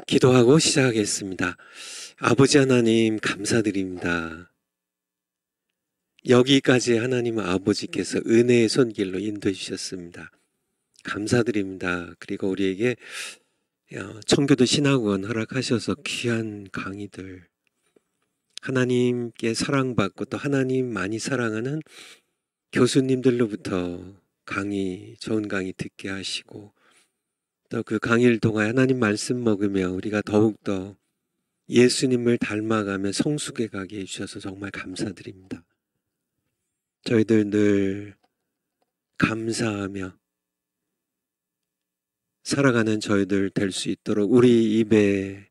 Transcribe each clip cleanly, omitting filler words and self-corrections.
기도하고 시작하겠습니다. 아버지 하나님 감사드립니다. 여기까지 하나님 아버지께서 은혜의 손길로 인도해 주셨습니다. 감사드립니다. 그리고 우리에게 청교도 신학원 허락하셔서 귀한 강의들, 하나님께 사랑받고 또 하나님 많이 사랑하는 교수님들로부터 좋은 강의 듣게 하시고, 또 그 강의를 통하여 하나님 말씀 먹으며 우리가 더욱더 예수님을 닮아가며 성숙해 가게 해주셔서 정말 감사드립니다. 저희들 늘 감사하며 살아가는 저희들 될 수 있도록 우리 입에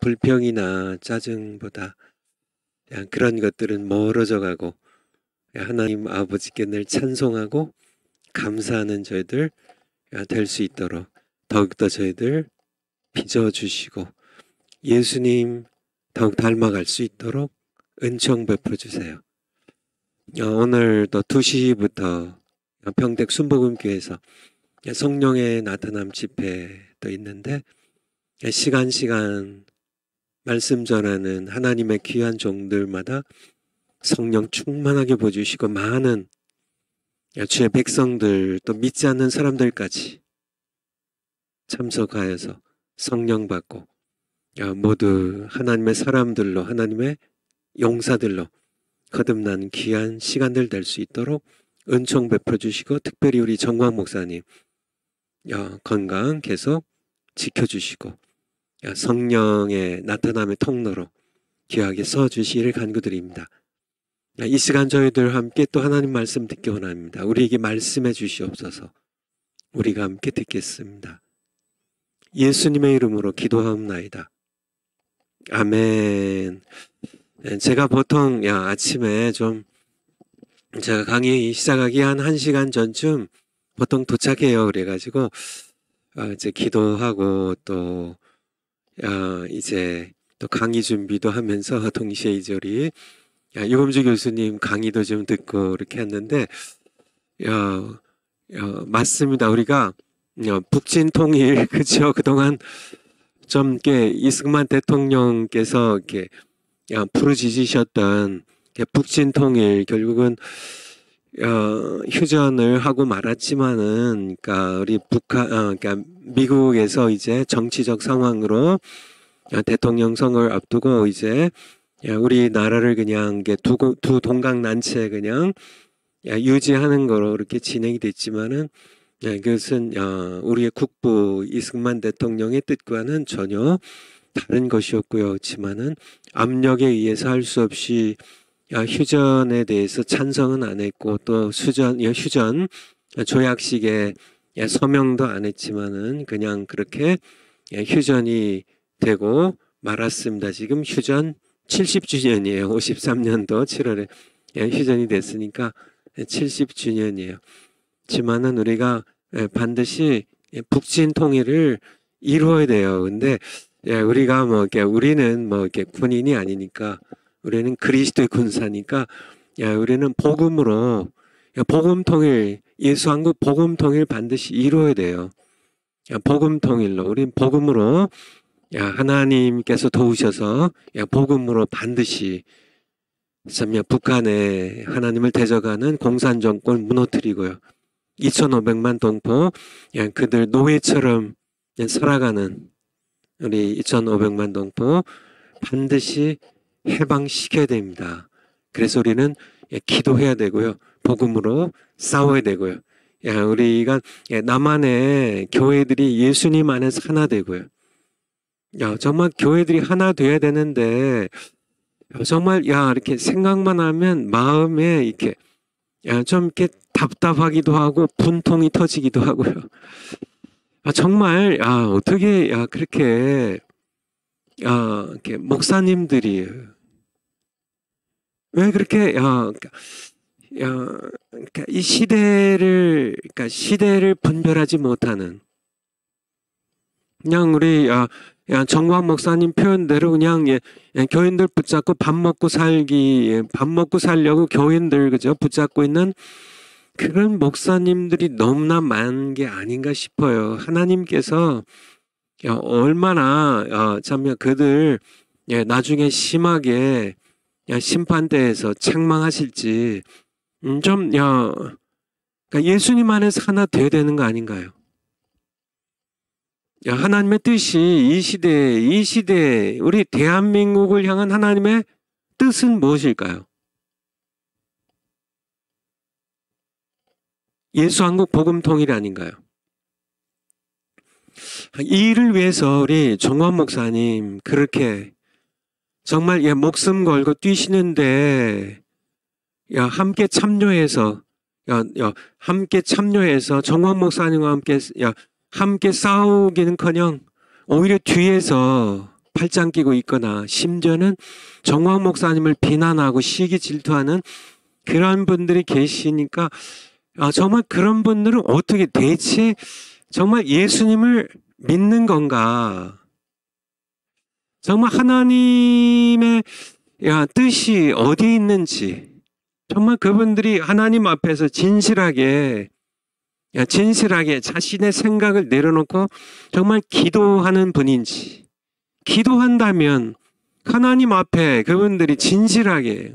불평이나 짜증보다 그런 것들은 멀어져 가고 하나님 아버지께 늘 찬송하고 감사하는 저희들 될 수 있도록 더욱더 저희들 빚어주시고 예수님 더욱 닮아갈 수 있도록 은총 베풀어 주세요. 오늘 또 2시부터 평택 순복음교회에서 성령의 나타남 집회도 있는데 시간 말씀 전하는 하나님의 귀한 종들마다 성령 충만하게 보여주시고 많은 주의 백성들 또 믿지 않는 사람들까지 참석하여서 성령 받고 모두 하나님의 사람들로 하나님의 용사들로 거듭난 귀한 시간들 될 수 있도록 은총 베풀어 주시고 특별히 우리 정광 목사님 건강 계속 지켜주시고 성령의 나타남의 통로로 귀하게 써주시기를 간구드립니다. 이 시간 저희들 함께 또 하나님 말씀 듣기 원합니다. 우리에게 말씀해 주시옵소서. 우리가 함께 듣겠습니다. 예수님의 이름으로 기도하옵나이다. 아멘. 제가 보통 아침에 제가 강의 시작하기 한 1시간 전쯤 보통 도착해요. 그래가지고 이제 기도하고 또 이제 또 강의 준비도 하면서 동시에 이제 우리 유범주 교수님 강의도 좀 듣고 이렇게 했는데 맞습니다. 우리가 북진 통일 그죠? 그동안 좀 이렇게 이승만 대통령께서 이렇게 부르짖으셨던 북진 통일 결국은 휴전을 하고 말았지만은 그러니까 우리 그러니까 미국에서 이제 정치적 상황으로 대통령 선거를 앞두고 이제 우리나라를 그냥 두 동강난체 그냥 유지하는 거로 이렇게 진행이 됐지만은 그것은 우리의 국부 이승만 대통령의 뜻과는 전혀 다른 것이었고요. 그렇지만은 압력에 의해서 할 수 없이 휴전에 대해서 찬성은 안 했고 또 휴전 조약식에 서명도 안 했지만은 그냥 그렇게 휴전이 되고 말았습니다. 지금 휴전 70주년이에요. 53년도 7월에 휴전이 됐으니까 70주년이에요. 하지만은 우리가 반드시 북진 통일을 이루어야 돼요. 근데 우리가 우리는 이렇게 군인이 아니니까 우리는 그리스도의 군사니까 우리는 복음으로 복음 통일 예수 한국 복음 통일 반드시 이루어야 돼요. 복음 통일로 우린 복음으로 하나님께서 도우셔서 복음으로 반드시 북한에 하나님을 대적하는 공산 정권 무너뜨리고요. 2,500만 동포 그들 노예처럼 살아가는 우리 2,500만 동포 반드시 해방시켜야 됩니다. 그래서 우리는 기도해야 되고요. 복음으로 싸워야 되고요. 우리가 남한의 교회들이 예수님 안에서 하나 되고요. 정말 교회들이 하나 돼야 되는데 정말 이렇게 생각만 하면 마음에 이렇게 좀 이렇게 답답하기도 하고 분통이 터지기도 하고요. 정말 어떻게 그렇게 이렇게 목사님들이 왜 그렇게 이 시대를 분별하지 못하는 그냥 우리 정광 목사님 표현대로 그냥 교인들 붙잡고 밥 먹고 살려고 교인들 그죠 붙잡고 있는 그런 목사님들이 너무나 많은 게 아닌가 싶어요. 하나님께서 얼마나 참 그들 나중에 심하게 심판대에서 책망하실지 좀 그러니까 예수님 안에서 하나 돼야 되는 거 아닌가요? 하나님의 뜻이 이 시대에 우리 대한민국을 향한 하나님의 뜻은 무엇일까요? 예수한국 복음 통일 아닌가요? 이 일을 위해서 우리 정원 목사님 그렇게 정말 목숨 걸고 뛰시는데 함께 참여해서 함께 참여해서 정원 목사님과 함께 싸우기는커녕 오히려 뒤에서 팔짱 끼고 있거나 심지어는 정원 목사님을 비난하고 시기 질투하는 그런 분들이 계시니까 정말 그런 분들은 어떻게 대체 정말 예수님을 믿는 건가? 정말 하나님의 뜻이 어디 있는지 정말 그분들이 하나님 앞에서 진실하게 자신의 생각을 내려놓고 정말 기도하는 분인지 기도한다면 하나님 앞에 그분들이 진실하게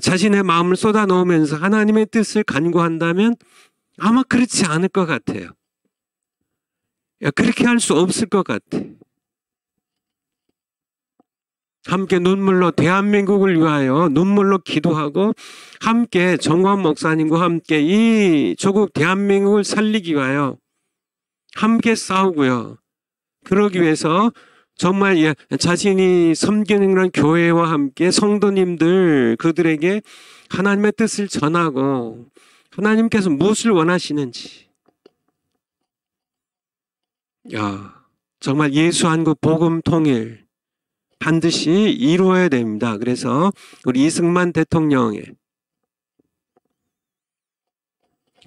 자신의 마음을 쏟아놓으면서 하나님의 뜻을 간구한다면 아마 그렇지 않을 것 같아요. 그렇게 할 수 없을 것 같아. 함께 눈물로 대한민국을 위하여 눈물로 기도하고 함께 정광 목사님과 함께 이 조국 대한민국을 살리기 위하여 함께 싸우고요. 그러기 위해서 정말 자신이 섬기는 그런 교회와 함께 성도님들 그들에게 하나님의 뜻을 전하고 하나님께서 무엇을 원하시는지 정말 예수한국 복음 통일 반드시 이루어야 됩니다. 그래서 우리 이승만 대통령의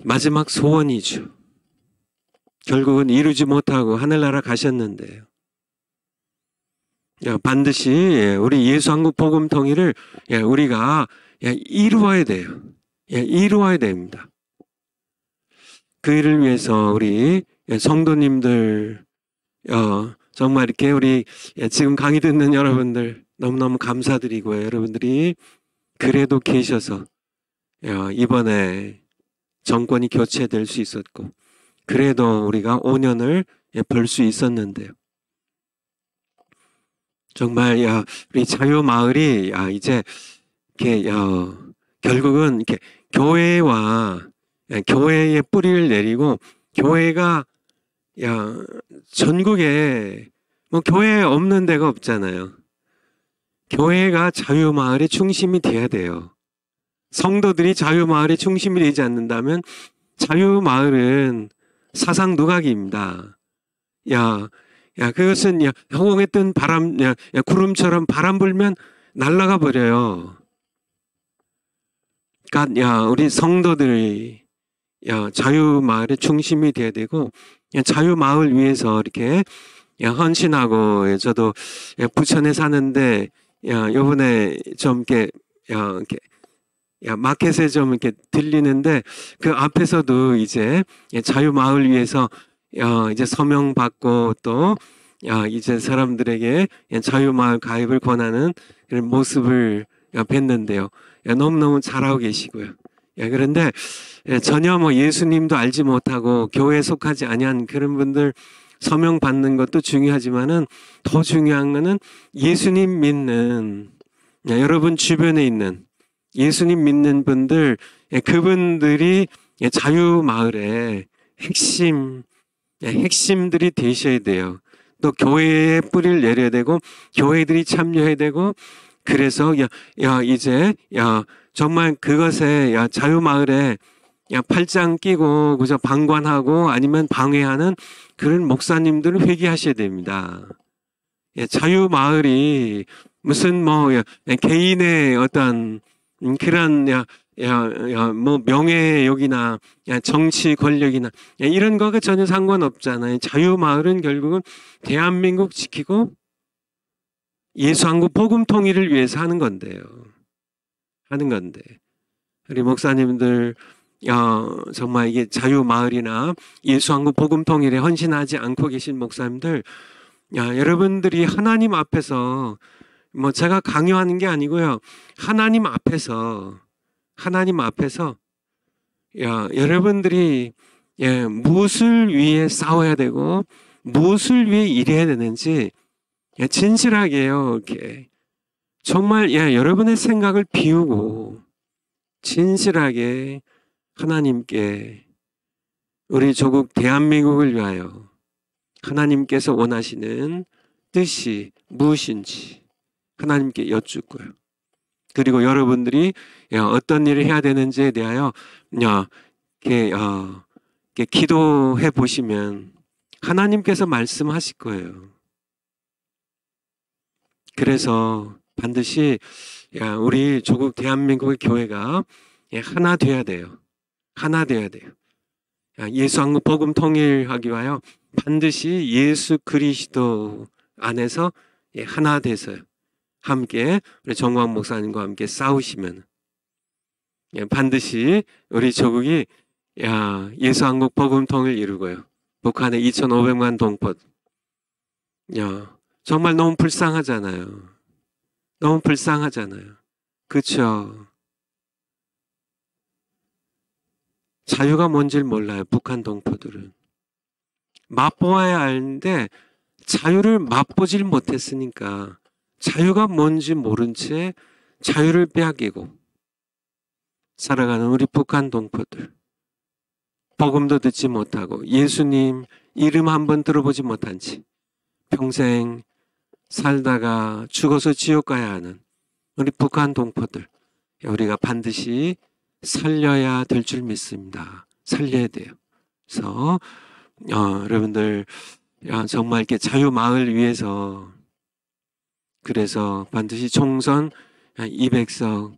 마지막 소원이죠. 결국은 이루지 못하고 하늘나라 가셨는데요. 반드시 우리 예수한국 복음 통일을 우리가 이루어야 돼요. 이루어야 됩니다. 그 일을 위해서 우리 성도님들 정말 이렇게 우리 지금 강의 듣는 여러분들 너무너무 감사드리고요. 여러분들이 그래도 계셔서 이번에 정권이 교체될 수 있었고 그래도 우리가 5년을 벌 수 있었는데요. 정말 우리 자유마을이 이제 이렇게 결국은 이렇게 교회의 뿌리를 내리고 교회가 전국에 교회 없는 데가 없잖아요. 교회가 자유마을의 중심이 돼야 돼요. 성도들이 자유마을의 중심이 되지 않는다면 자유마을은 사상 누각입니다. 그것은 허공에 뜬 바람, 구름처럼 바람 불면 날아가 버려요. 그러니까 우리 성도들이 자유마을의 중심이 돼야 되고 자유마을 위해서 이렇게 헌신하고 저도 부천에 사는데 요번에 좀 이렇게 마켓에 좀 이렇게 들리는데 그 앞에서도 이제 자유마을 위해서 이제 서명 받고 또 이제 사람들에게 자유마을 가입을 권하는 그런 모습을 뵀는데요. 너무너무 잘하고 계시고요. 그런데 전혀 예수님도 알지 못하고 교회에 속하지 아니한 그런 분들 서명 받는 것도 중요하지만은 더 중요한 거는 예수님 믿는 여러분 주변에 있는 예수님 믿는 분들 그분들이 자유마을의 핵심들이 되셔야 돼요. 또 교회에 뿌리를 내려야 되고 교회들이 참여해야 되고 그래서 이제 정말 그것에 자유마을에 팔짱 끼고 그저 방관하고 아니면 방해하는 그런 목사님들은 회개하셔야 됩니다. 자유마을이 무슨 개인의 어떤 그런 명예욕이나 정치 권력이나 이런 거가 전혀 상관없잖아요. 자유마을은 결국은 대한민국 지키고 예수한국 복음 통일을 위해서 하는 건데요. 우리 목사님들 정말 이게 자유마을이나 예수한국 복음통일에 헌신하지 않고 계신 목사님들, 여러분들이 하나님 앞에서 뭐 제가 강요하는 게 아니고요. 하나님 앞에서 여러분들이 무엇을 위해 싸워야 되고 무엇을 위해 일해야 되는지 진실하게요. 이렇게 정말 여러분의 생각을 비우고 진실하게 하나님께 우리 조국 대한민국을 위하여 하나님께서 원하시는 뜻이 무엇인지 하나님께 여쭙고요. 그리고 여러분들이 어떤 일을 해야 되는지에 대하여 이렇게 기도해 보시면 하나님께서 말씀하실 거예요. 그래서 반드시 우리 조국 대한민국의 교회가 하나 돼야 돼요. 하나 돼야 돼요. 예수한국 복음 통일하기 위하여 반드시 예수 그리스도 안에서 하나 돼서요. 함께 우리 정광 목사님과 함께 싸우시면 반드시 우리 조국이 예수한국 복음 통일 이루고요. 북한의 2,500만 동포 정말 너무 불쌍하잖아요. 너무 불쌍하잖아요. 그렇죠? 자유가 뭔지를 몰라요. 북한 동포들은. 맛보아야 하는데 자유를 맛보질 못했으니까 자유가 뭔지 모른 채 자유를 빼앗기고 살아가는 우리 북한 동포들. 복음도 듣지 못하고 예수님 이름 한번 들어보지 못한 채 평생 살다가 죽어서 지옥 가야 하는 우리 북한 동포들. 우리가 반드시 살려야 될 줄 믿습니다. 살려야 돼요. 그래서 여러분들 정말 이렇게 자유마을 위해서 그래서 반드시 총선 200석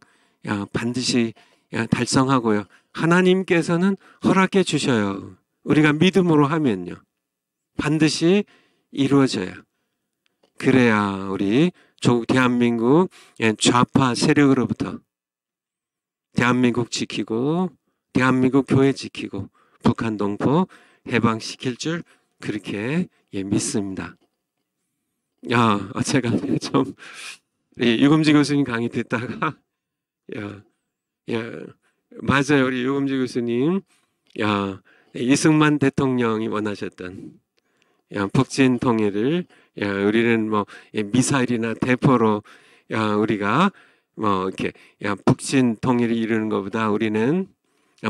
반드시 달성하고요. 하나님께서는 허락해 주셔요. 우리가 믿음으로 하면요. 반드시 이루어져요. 그래야 우리 조국 대한민국 좌파 세력으로부터 대한민국 지키고 대한민국 교회 지키고 북한 동포 해방시킬 줄 그렇게 믿습니다. 제가 좀 유금지 교수님 강의 듣다가 맞아요. 우리 유금지 교수님 이승만 대통령이 원하셨던 북진 통일을 우리는 뭐 미사일이나 대포로 우리가 뭐 이렇게 북진 통일을 이루는 것보다 우리는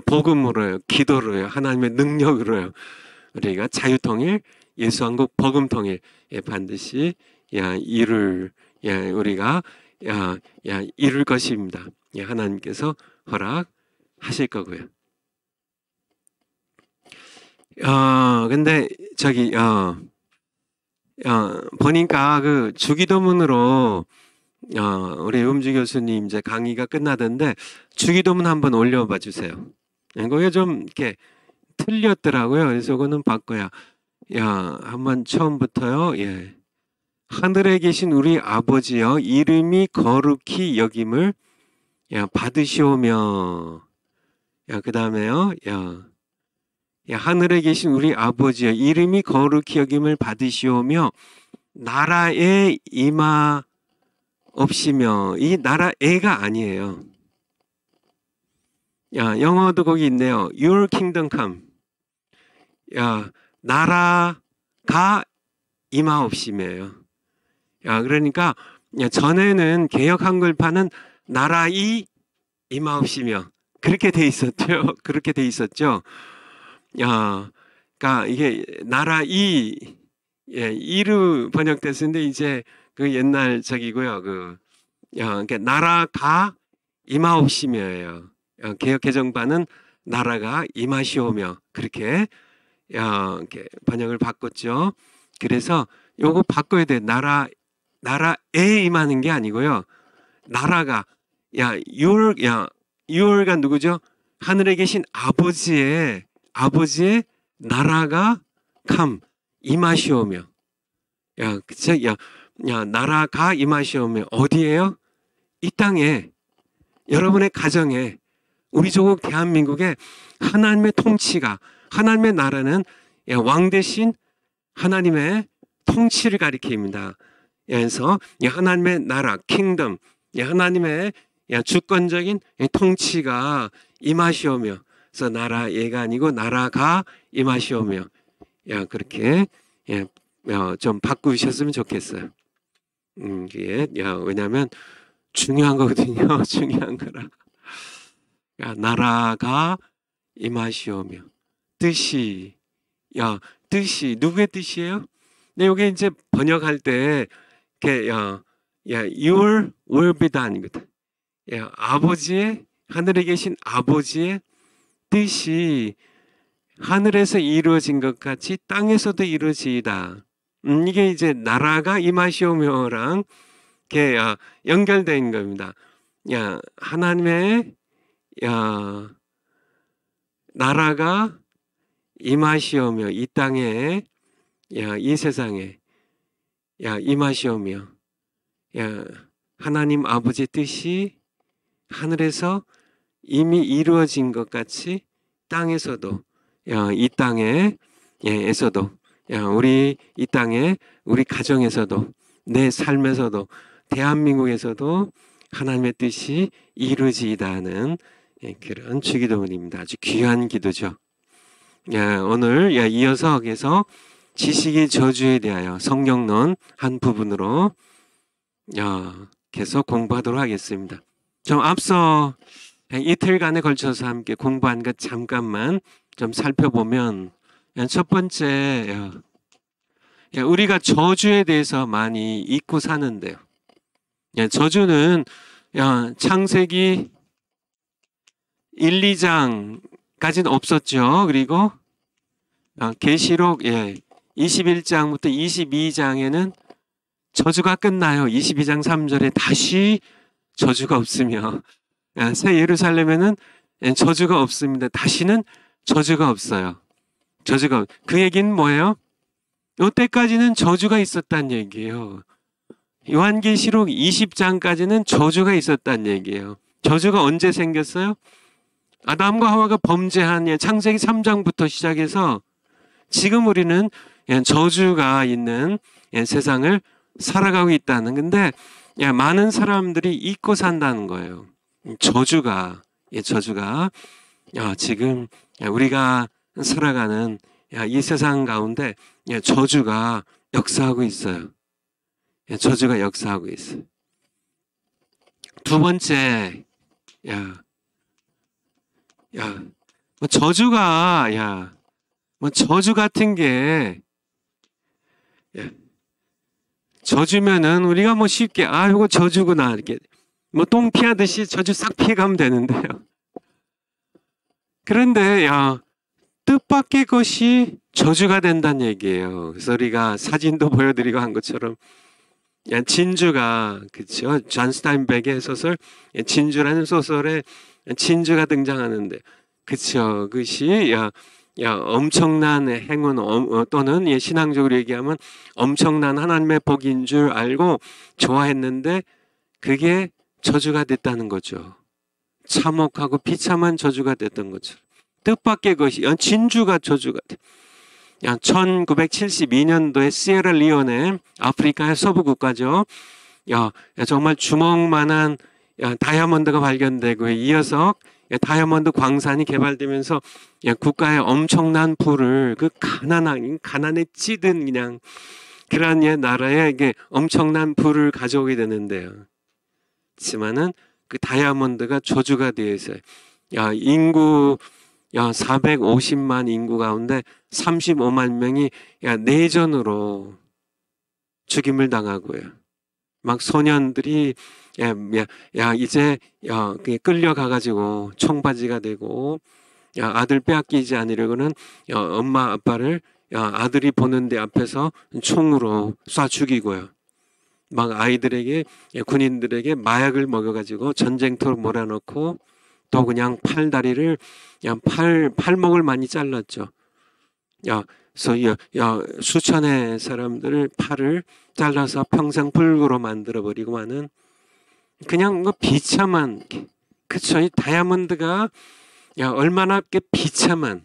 복음으로요, 기도로요, 하나님의 능력으로요. 우리가 자유통일, 예수한국 복음통일 반드시 우리가 이룰 것입니다. 하나님께서 허락하실 거고요. 근데 보니까 그 주기도문으로 우리 음주 교수님 이제 강의가 끝나던데 주기도문 한번 올려봐 주세요. 이거 좀 이렇게 틀렸더라고요. 그래서 그거는 바꿔야. 한번 처음부터요. 하늘에 계신 우리 아버지여 이름이 거룩히 여김을 받으시오며. 그 다음에요. 하늘에 계신 우리 아버지여 이름이 거룩히 여김을 받으시오며 나라에 임하옵시며. 이 나라에가 아니에요. 영어도 거기 있네요. Your kingdom come. 나라가 임하옵시며요. 그러니까 전에는 개역 한글판은 나라이 임하옵시며 그렇게 돼 있었죠. 그렇게 돼 있었죠. 그러니까 이게 나라이 이로 번역됐는데 이제 그 옛날 적이고요. 그러니까 나라가 임하옵시며예요. 개역 개정판은 나라가 임하시오며 그렇게 이렇게 번역을 바꿨죠. 그래서 요거 바꿔야 돼. 나라에 임하는 게 아니고요. 나라가 you가 누구죠? 하늘에 계신 아버지의 나라가 임하시오며. 나라가 임하시오며 어디에요? 이 땅에 여러분의 가정에 우리 조국 대한민국의 하나님의 통치가, 하나님의 나라는 왕 대신 하나님의 통치를 가리킵니다. 그래서 하나님의 나라, 킹덤, 하나님의 주권적인 통치가 임하시오며, 그래서 나라 예가 아니고 나라가 임하시오며, 그렇게 좀 바꾸셨으면 좋겠어요. 왜냐하면 중요한 거거든요. 중요한 거라. 나라가 임하시오며, 뜻이 누구의 뜻이에요? 근데 여기 이제 번역할 때 your will be done이거든. 아버지의, 하늘에 계신 아버지의 뜻이 하늘에서 이루어진 것 같이 땅에서도 이루어지이다. 이게 이제 나라가 임하시오며랑 연결된 겁니다. 하나님의 나라가 임하시오며, 이 땅에, 이 세상에 임하시오며, 하나님 아버지의 뜻이 하늘에서 이미 이루어진 것 같이 땅에서도, 이 땅에 에서도, 우리 이 땅에, 우리 가정에서도, 내 삶에서도, 대한민국에서도 하나님의 뜻이 이루어지이다는 그런 주기도문입니다. 아주 귀한 기도죠. 오늘 이어서 계속 지식의 저주에 대하여 성경론 한 부분으로 계속 공부하도록 하겠습니다. 좀 앞서 이틀간에 걸쳐서 함께 공부한 것 잠깐만 좀 살펴보면, 첫 번째, 우리가 저주에 대해서 많이 잊고 사는데요. 저주는 창세기 1, 2장까지는 없었죠. 그리고 계시록 21장부터 22장에는 저주가 끝나요. 22장 3절에 다시 저주가 없으며, 새 예루살렘에는 저주가 없습니다. 다시는 저주가 없어요. 그 얘기는 뭐예요? 이때까지는 저주가 있었다는 얘기예요. 요한계시록 20장까지는 저주가 있었다는 얘기예요. 저주가 언제 생겼어요? 아담과 하와가 범죄한 창세기 3장부터 시작해서 지금 우리는 저주가 있는 세상을 살아가고 있다는, 근데 많은 사람들이 잊고 산다는 거예요. 저주가 지금 우리가 살아가는 이 세상 가운데 저주가 역사하고 있어요. 저주가 역사하고 있어요. 두 번째, 저주가, 저주 같은 게, 저주면은 우리가 쉽게, 이거 저주구나, 이렇게, 똥 피하듯이 저주 싹 피해가면 되는데요. 그런데, 뜻밖의 것이 저주가 된다는 얘기예요. 그래서 우리가 사진도 보여드리고 한 것처럼, 진주가, 그쵸? 존 스타인백의 소설, 진주라는 소설에 진주가 등장하는데, 그쵸? 그것이, 엄청난 행운, 또는 신앙적으로 얘기하면 엄청난 하나님의 복인 줄 알고 좋아했는데, 그게 저주가 됐다는 거죠. 참혹하고 비참한 저주가 됐던 거죠. 뜻밖의 것이, 진주가 저주가 돼. 1972년도에 시에라리온에, 아프리카의 서부 국가죠. 정말 주먹만한 다이아몬드가 발견되고, 이어서 다이아몬드 광산이 개발되면서 국가의 엄청난 부를, 그 가난에 찌든 그냥 그런 나라에 엄청난 부를 가져오게 되는데요. 하지만은 그 다이아몬드가 저주가 되어 있어요. 인구 450만 인구 가운데 35만 명이 내전으로 죽임을 당하고요. 막 소년들이 이제 끌려가가지고 청바지가 되고, 아들 빼앗기지 않으려고는 엄마 아빠를 아들이 보는데 앞에서 총으로 쏴 죽이고요. 막 아이들에게, 군인들에게 마약을 먹여가지고 전쟁터로 몰아넣고, 또 그냥 팔다리를, 팔목을 많이 잘랐죠. 그래서 수천의 사람들을 팔을 잘라서 평생 불구로 만들어버리고 하는, 그냥 비참한 그쵸. 이 다이아몬드가 얼마나 비참한,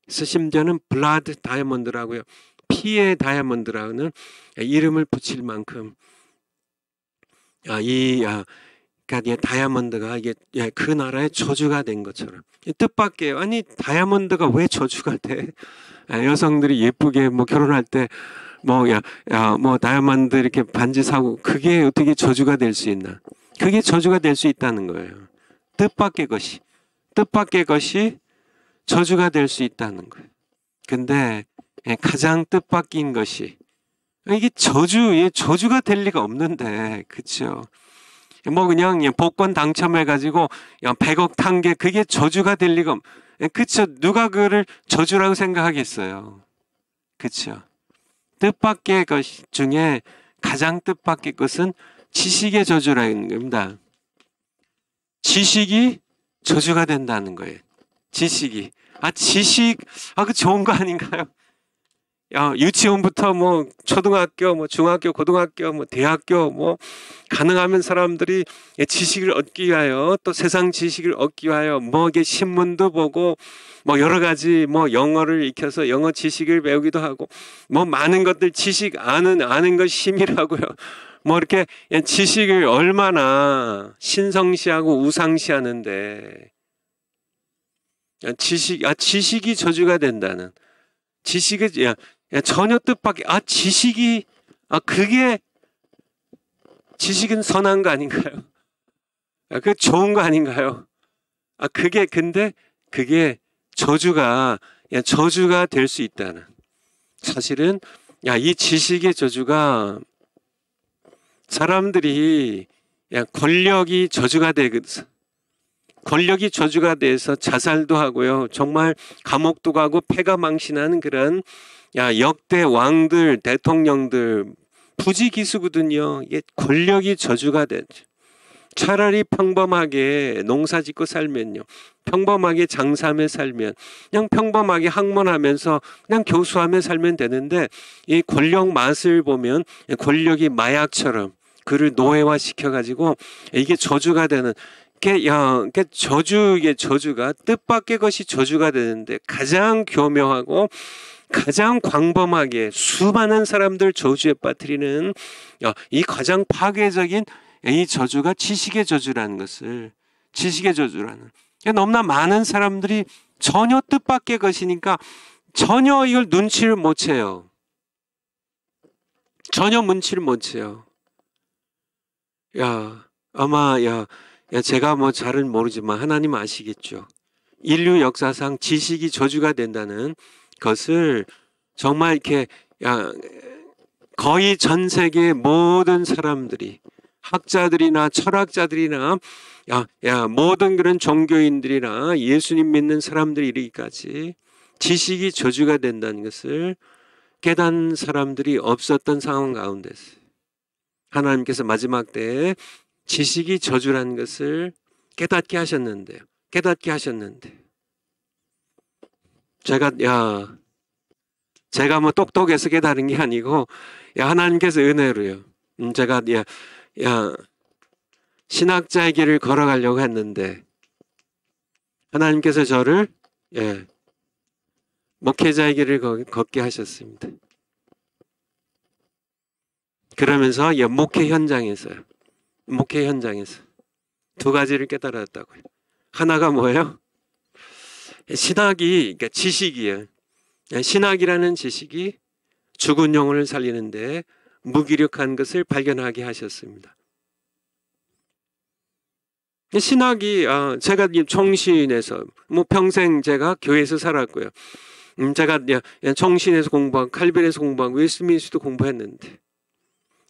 그래서 심지어는 블라드 다이아몬드라고요. 피의 다이아몬드라는 이름을 붙일 만큼 그러니까 이 다이아몬드가 이게 그 나라의 저주가 된 것처럼 뜻밖이에요. 아니 다이아몬드가 왜 저주가 돼? 여성들이 예쁘게 뭐 결혼할 때 뭐 다이아몬드 이렇게 반지 사고 그게 어떻게 저주가 될 수 있나? 그게 저주가 될 수 있다는 거예요. 뜻밖의 것이 저주가 될 수 있다는 거예요. 근데 가장 뜻밖인 것이 이게 저주가 될 리가 없는데, 그쵸? 뭐 그냥 복권 당첨해가지고 100억 탄 게 그게 저주가 될 리가 그쵸? 누가 그를 저주라고 생각하겠어요? 그쵸? 뜻밖의 것 중에 가장 뜻밖의 것은 지식의 저주라는 겁니다. 지식이 저주가 된다는 거예요. 지식, 그 좋은 거 아닌가요? 유치원부터 뭐 초등학교, 뭐 중학교, 고등학교, 뭐 대학교, 뭐 가능하면 사람들이 지식을 얻기 위하여 또 세상 지식을 얻기 위하여 뭐 이게 신문도 보고 뭐 여러 가지 뭐 영어를 익혀서 영어 지식을 배우기도 하고 뭐 많은 것들 지식 아는 것 힘이라고요. 뭐 이렇게 지식을 얼마나 신성시하고 우상시하는데 지식이 저주가 된다는 지식이 전혀 뜻밖의 그게 지식은 선한 거 아닌가요? 그 좋은 거 아닌가요? 근데 그게 저주가 될 수 있다는 사실은 이 지식의 저주가 사람들이 권력이 저주가 되거든. 권력이 저주가 돼서 자살도 하고요. 정말 감옥도 가고 패가 망신하는 그런 역대 왕들, 대통령들 부지기수거든요. 이게 권력이 저주가 되죠. 차라리 평범하게 농사짓고 살면요. 평범하게 장사하며 살면 그냥 평범하게 학문하면서 그냥 교수하며 살면 되는데 이 권력 맛을 보면 권력이 마약처럼 그를 노예화 시켜가지고 이게 저주가 되는 저주가 뜻밖의 것이 저주가 되는데 가장 교묘하고 가장 광범하게 수많은 사람들 저주에 빠뜨리는 이 가장 파괴적인 이 저주가 지식의 저주라는 것을 너무나 많은 사람들이 전혀 뜻밖의 것이니까 전혀 이걸 눈치를 못 채요. 전혀 눈치를 못 채요. 아마 제가 뭐 잘은 모르지만 하나님 아시겠죠. 인류 역사상 지식이 저주가 된다는 것을 정말 이렇게 거의 전 세계 모든 사람들이 학자들이나 철학자들이나 모든 그런 종교인들이나 예수님 믿는 사람들이 이르기까지 지식이 저주가 된다는 것을 깨닫는 사람들이 없었던 상황 가운데서 하나님께서 마지막 때에 지식이 저주라는 것을 깨닫게 하셨는데 제가 뭐 똑똑해서 깨달은 게 아니고 하나님께서 은혜로요. 제가 신학자의 길을 걸어가려고 했는데 하나님께서 저를 목회자의 길을 걷게 하셨습니다. 그러면서 목회 현장에서 두 가지를 깨달았다고요. 하나가 뭐예요? 신학이, 그러니까 지식이에요. 신학이라는 지식이 죽은 영혼을 살리는데 무기력한 것을 발견하게 하셨습니다. 신학이 제가 총신에서 뭐 평생 제가 교회에서 살았고요. 제가 총신에서 공부하고 칼빈에서 공부하고 웨스트민스터도 공부했는데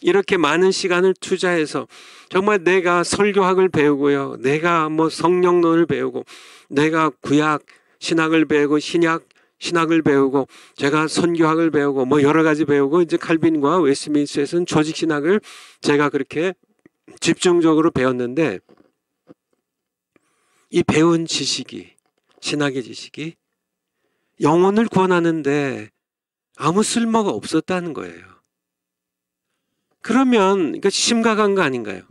이렇게 많은 시간을 투자해서 정말 내가 설교학을 배우고요. 내가 뭐 성령론을 배우고 내가 구약 신학을 배우고 신학을 배우고 제가 선교학을 배우고 뭐 여러 가지 배우고 이제 칼빈과 웨스트민스터에서는 조직 신학을 제가 그렇게 집중적으로 배웠는데 이 배운 지식이 신학의 지식이 영혼을 구원하는데 아무 쓸모가 없었다는 거예요. 그러면 이거 심각한 거 아닌가요?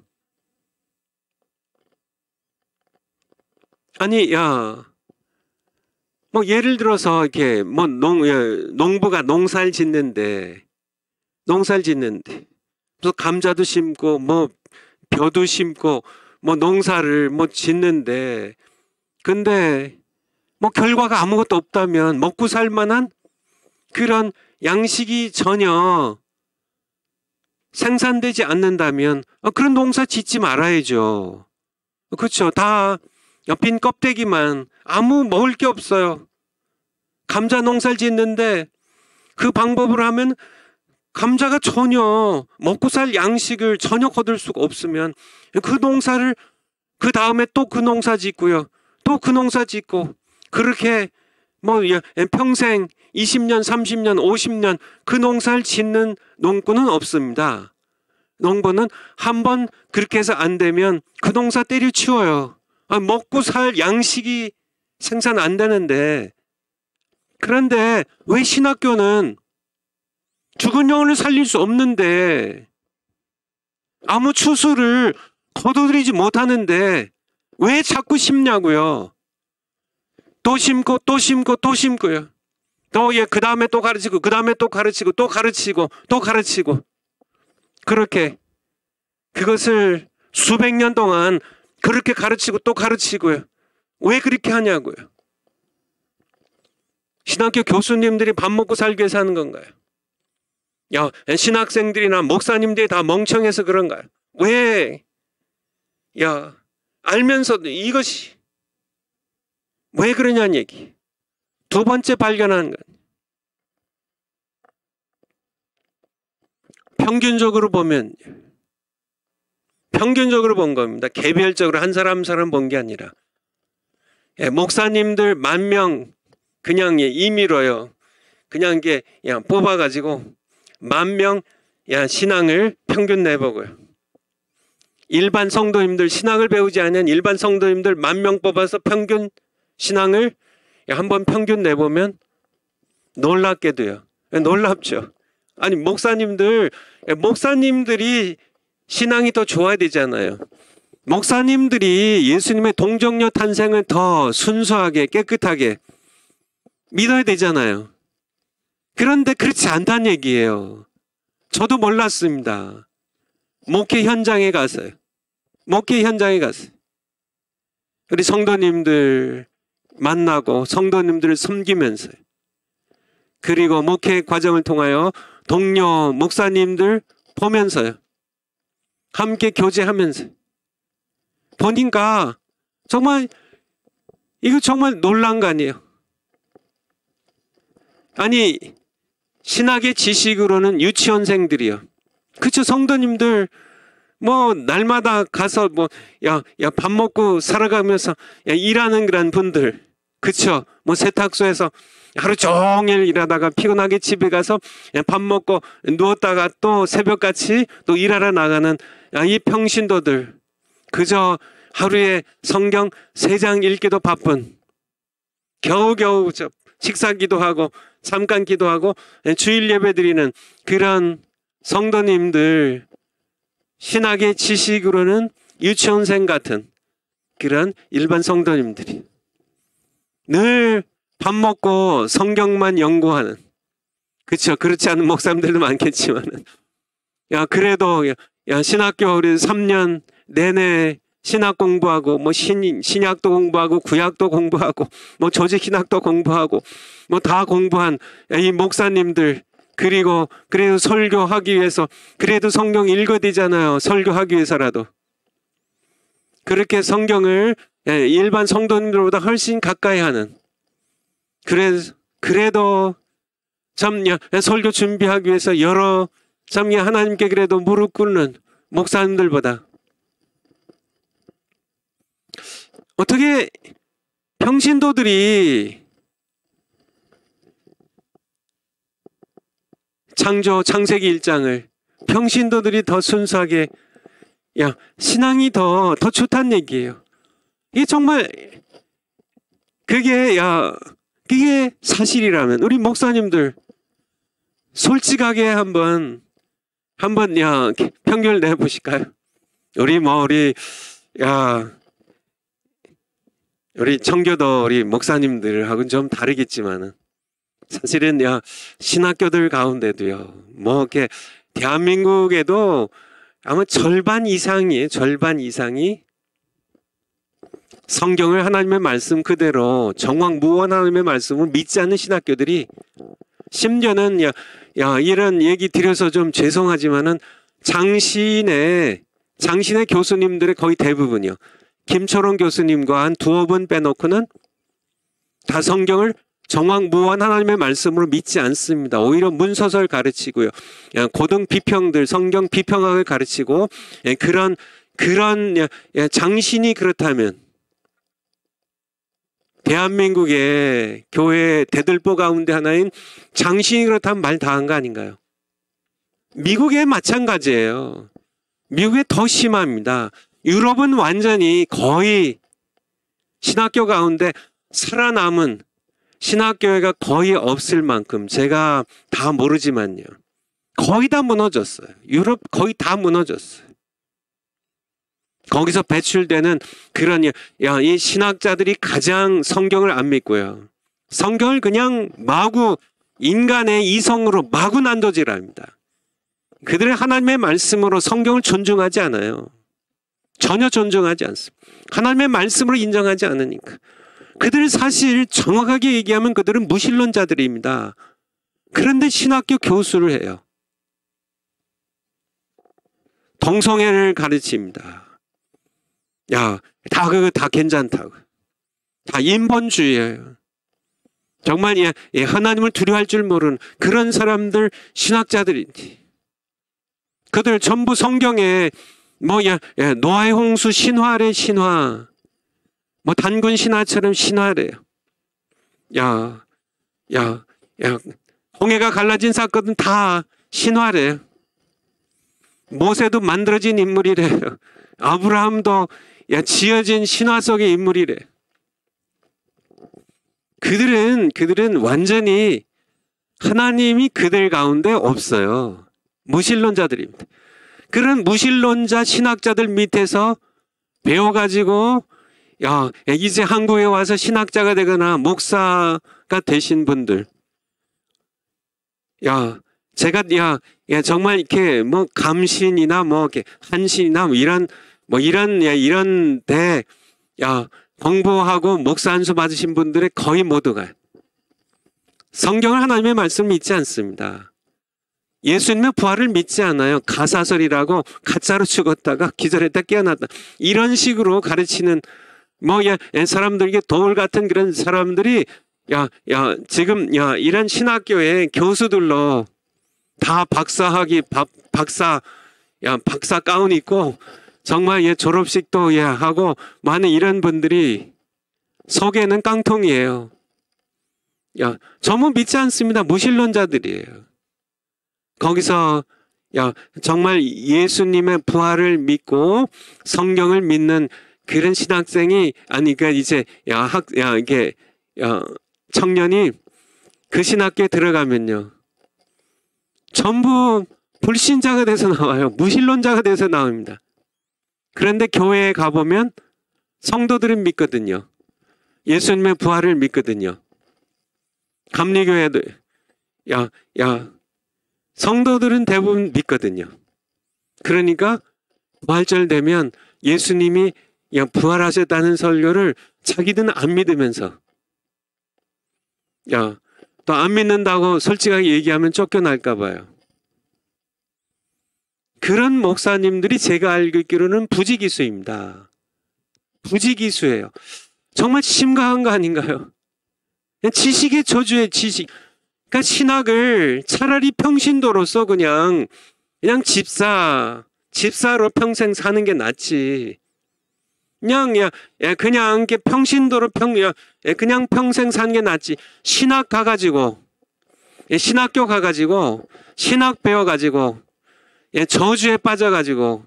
아니, 야, 뭐 예를 들어서 이렇게 뭐 농부가 농사를 짓는데 또 감자도 심고 뭐 벼도 심고 뭐 농사를 뭐 짓는데 근데 뭐 결과가 아무것도 없다면 먹고 살 만한 그런 양식이 전혀 생산되지 않는다면 그런 농사 짓지 말아야죠. 그렇죠. 다 빈 껍데기만 아무 먹을 게 없어요. 감자 농사를 짓는데 그 방법을 하면 감자가 전혀 먹고 살 양식을 전혀 거둘 수가 없으면 그 농사를 그 다음에 또 그 농사 짓고요. 또 그 농사 짓고 그렇게 뭐 평생 20년, 30년, 50년 그 농사를 짓는 농부는 없습니다. 농부는 한번 그렇게 해서 안 되면 그 농사 때려치워요. 먹고 살 양식이 생산 안 되는데 그런데 왜 신학교는 죽은 영혼을 살릴 수 없는데 아무 추수를 거둬들이지 못하는데 왜 자꾸 심냐고요. 또 심고 또 심고 또 심고요. 또 그 다음에 또 가르치고 그 다음에 또 가르치고 또 가르치고 또 가르치고 그렇게 그것을 수백 년 동안 그렇게 가르치고 또 가르치고요. 왜 그렇게 하냐고요. 신학교 교수님들이 밥 먹고 살기 위해서 하는 건가요? 신학생들이나 목사님들이 다 멍청해서 그런가요? 왜? 알면서도 이것이 왜 그러냐는 얘기. 두 번째 발견하는 건 평균적으로 보면 평균적으로 본 겁니다. 개별적으로 한 사람 한 사람 본 게 아니라 목사님들 10,000명 그냥 임의로요. 그냥 뽑아가지고 10,000명 신앙을 평균 내보고요. 일반 성도님들 신학을 배우지 않은 일반 성도님들 10,000명 뽑아서 평균 신앙을 한번 평균 내보면 놀랍게도요. 놀랍죠. 아니 목사님들이 신앙이 더 좋아야 되잖아요. 목사님들이 예수님의 동정녀 탄생을 더 순수하게 깨끗하게 믿어야 되잖아요. 그런데 그렇지 않다는 얘기예요. 저도 몰랐습니다. 목회 현장에 갔어요. 우리 성도님들 만나고 성도님들을 섬기면서요. 그리고 목회 과정을 통하여 동료 목사님들 보면서요. 함께 교제하면서 보니까 이거 정말 놀란 거 아니에요. 아니 신학의 지식으로는 유치원생들이요. 그쵸. 성도님들 뭐 날마다 가서 밥 먹고 살아가면서 일하는 그런 분들 그쵸. 뭐 세탁소에서 하루 종일 일하다가 피곤하게 집에 가서 밥 먹고 누웠다가 또 새벽같이 또 일하러 나가는 이 평신도들 그저 하루에 성경 3장 읽기도 바쁜 겨우겨우 식사 기도하고 잠깐 기도하고 주일 예배 드리는 그런 성도님들 신학의 지식으로는 유치원생 같은 그런 일반 성도님들이 늘 밥 먹고 성경만 연구하는 그렇죠. 그렇지 않은 목사님들도 많겠지만은 그래도 신학교 우리 3년 내내 신학 공부하고 뭐 신약도 공부하고 구약도 공부하고 뭐 조직 신학도 공부하고 뭐 다 공부한 이 목사님들 그리고 그래도 설교하기 위해서 그래도 성경 읽어야 되잖아요. 설교하기 위해서라도 그렇게 성경을 일반 성도님들보다 훨씬 가까이 하는 그래도 참 설교 준비하기 위해서 여러 참 하나님께 그래도 무릎 꿇는 목사님들보다 어떻게 평신도들이 창세기 1장을 평신도들이 더 순수하게 신앙이 더 좋다는 얘기예요. 이게 정말 그게 사실이라면 우리 목사님들 솔직하게 한번 평균을 내보실까요? 우리 우리 청교도 우리 목사님들하고는 좀 다르겠지만은 사실은 신학교들 가운데도요. 뭐 이렇게 대한민국에도 아마 절반 이상이 성경을 하나님의 말씀 그대로 정확무원 하나님의 말씀을 믿지 않는 신학교들이, 심지어는 이런 얘기 드려서 좀 죄송하지만은 장신의 교수님들의 거의 대부분이요. 김초롱 교수님과 한 두어 분 빼놓고는 다 성경을 정확무원 하나님의 말씀으로 믿지 않습니다. 오히려 문서설 가르치고요. 고등 비평들, 성경 비평학을 가르치고, 그런 장신이 그렇다면 대한민국의 교회 대들보 가운데 하나인 장신이 그렇다면 말 다 한 거 아닌가요? 미국에 마찬가지예요. 미국에 더 심합니다. 유럽은 완전히 거의 신학교 가운데 살아남은 신학교회가 거의 없을 만큼, 제가 다 모르지만요, 거의 다 무너졌어요. 유럽 거의 다 무너졌어요. 거기서 배출되는 그런 이 신학자들이 가장 성경을 안 믿고요. 성경을 그냥 마구 인간의 이성으로 마구 난도질합니다. 그들은 하나님의 말씀으로 성경을 존중하지 않아요. 전혀 존중하지 않습니다. 하나님의 말씀으로 인정하지 않으니까. 그들은 사실 정확하게 얘기하면 그들은 무신론자들입니다. 그런데 신학교 교수를 해요. 동성애를 가르칩니다. 그거 다 괜찮다고. 다 인본주의예요. 정말 하나님을 두려워할 줄 모르는 그런 사람들, 신학자들인지. 그들 전부 성경에 노아의 홍수 신화래, 신화. 단군 신화처럼 신화래요. 홍해가 갈라진 사건은 다 신화래요. 모세도 만들어진 인물이래요. 아브라함도 지어진 신화 속의 인물이래. 그들은 완전히 하나님이 그들 가운데 없어요. 무신론자들입니다. 그런 무신론자 신학자들 밑에서 배워가지고 이제 한국에 와서 신학자가 되거나 목사가 되신 분들, 제가 정말 이렇게 감신이나 이렇게 한신이나 이런 데 공부하고 목사 안수 받으신 분들의 거의 모두가 성경을 하나님의 말씀을 믿지 않습니다. 예수님의 부활을 믿지 않아요. 가사설이라고 가짜로 죽었다가 기절했다 깨어났다, 이런 식으로 가르치는 사람들에게 돌 같은 그런 사람들이 지금 이런 신학교의 교수들로 다 박사 가운 입고 정말 졸업식도 하고 많은 이런 분들이 속에는 깡통이에요. 전부 믿지 않습니다. 무신론자들이에요. 거기서 정말 예수님의 부활을 믿고 성경을 믿는 그런 신학생이, 그러니까 이제 이게 청년이 그 신학교에 들어가면요, 전부 불신자가 돼서 나와요. 무신론자가 돼서 나옵니다. 그런데 교회에 가보면 성도들은 믿거든요. 예수님의 부활을 믿거든요. 감리교회도 성도들은 대부분 믿거든요. 그러니까 부활절 되면 예수님이 부활하셨다는 설교를 자기들은 안 믿으면서, 또 안 믿는다고 솔직하게 얘기하면 쫓겨날까 봐요. 그런 목사님들이 제가 알고 있기로는 부지기수입니다. 부지기수예요. 정말 심각한 거 아닌가요? 지식의 저주의 지식. 그러니까 신학을 차라리 평신도로서 그냥 집사로 평생 사는 게 낫지. 그냥 이렇게 평신도로 그냥 평생 사는 게 낫지. 신학 가가지고, 신학교 가가지고, 신학 배워가지고, 저주에 빠져가지고,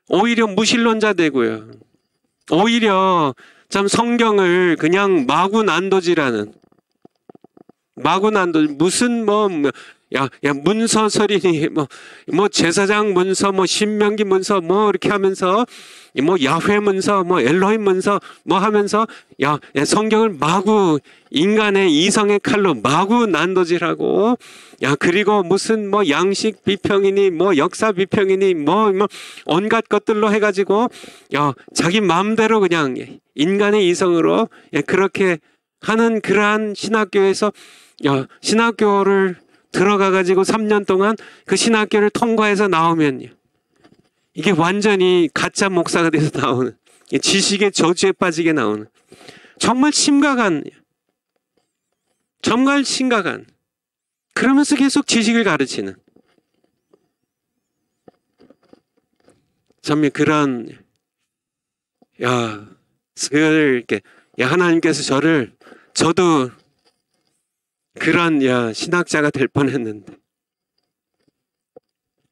오히려 무신론자 되고요. 오히려 참 성경을 그냥 마구 난도질하는, 무슨 야, 문서 서리니, 뭐, 제사장 문서, 뭐, 신명기 문서, 뭐, 이렇게 하면서, 뭐, 야훼 문서, 뭐, 엘로힘 문서, 뭐 하면서, 야, 성경을 마구 인간의 이성의 칼로 마구 난도질하고, 야, 그리고 무슨 뭐, 양식 비평이니, 뭐, 역사 비평이니, 뭐, 온갖 것들로 해가지고, 야, 자기 마음대로 그냥 인간의 이성으로, 그렇게 하는 그러한 신학교에서, 야, 신학교를 들어가가지고 3년 동안 그 신학교를 통과해서 나오면요, 이게 완전히 가짜 목사가 돼서 나오는, 지식의 저주에 빠지게 나오는, 정말 심각한, 그러면서 계속 지식을 가르치는, 정말 그런, 이렇게, 하나님께서 저도 그런 신학자가 될 뻔했는데,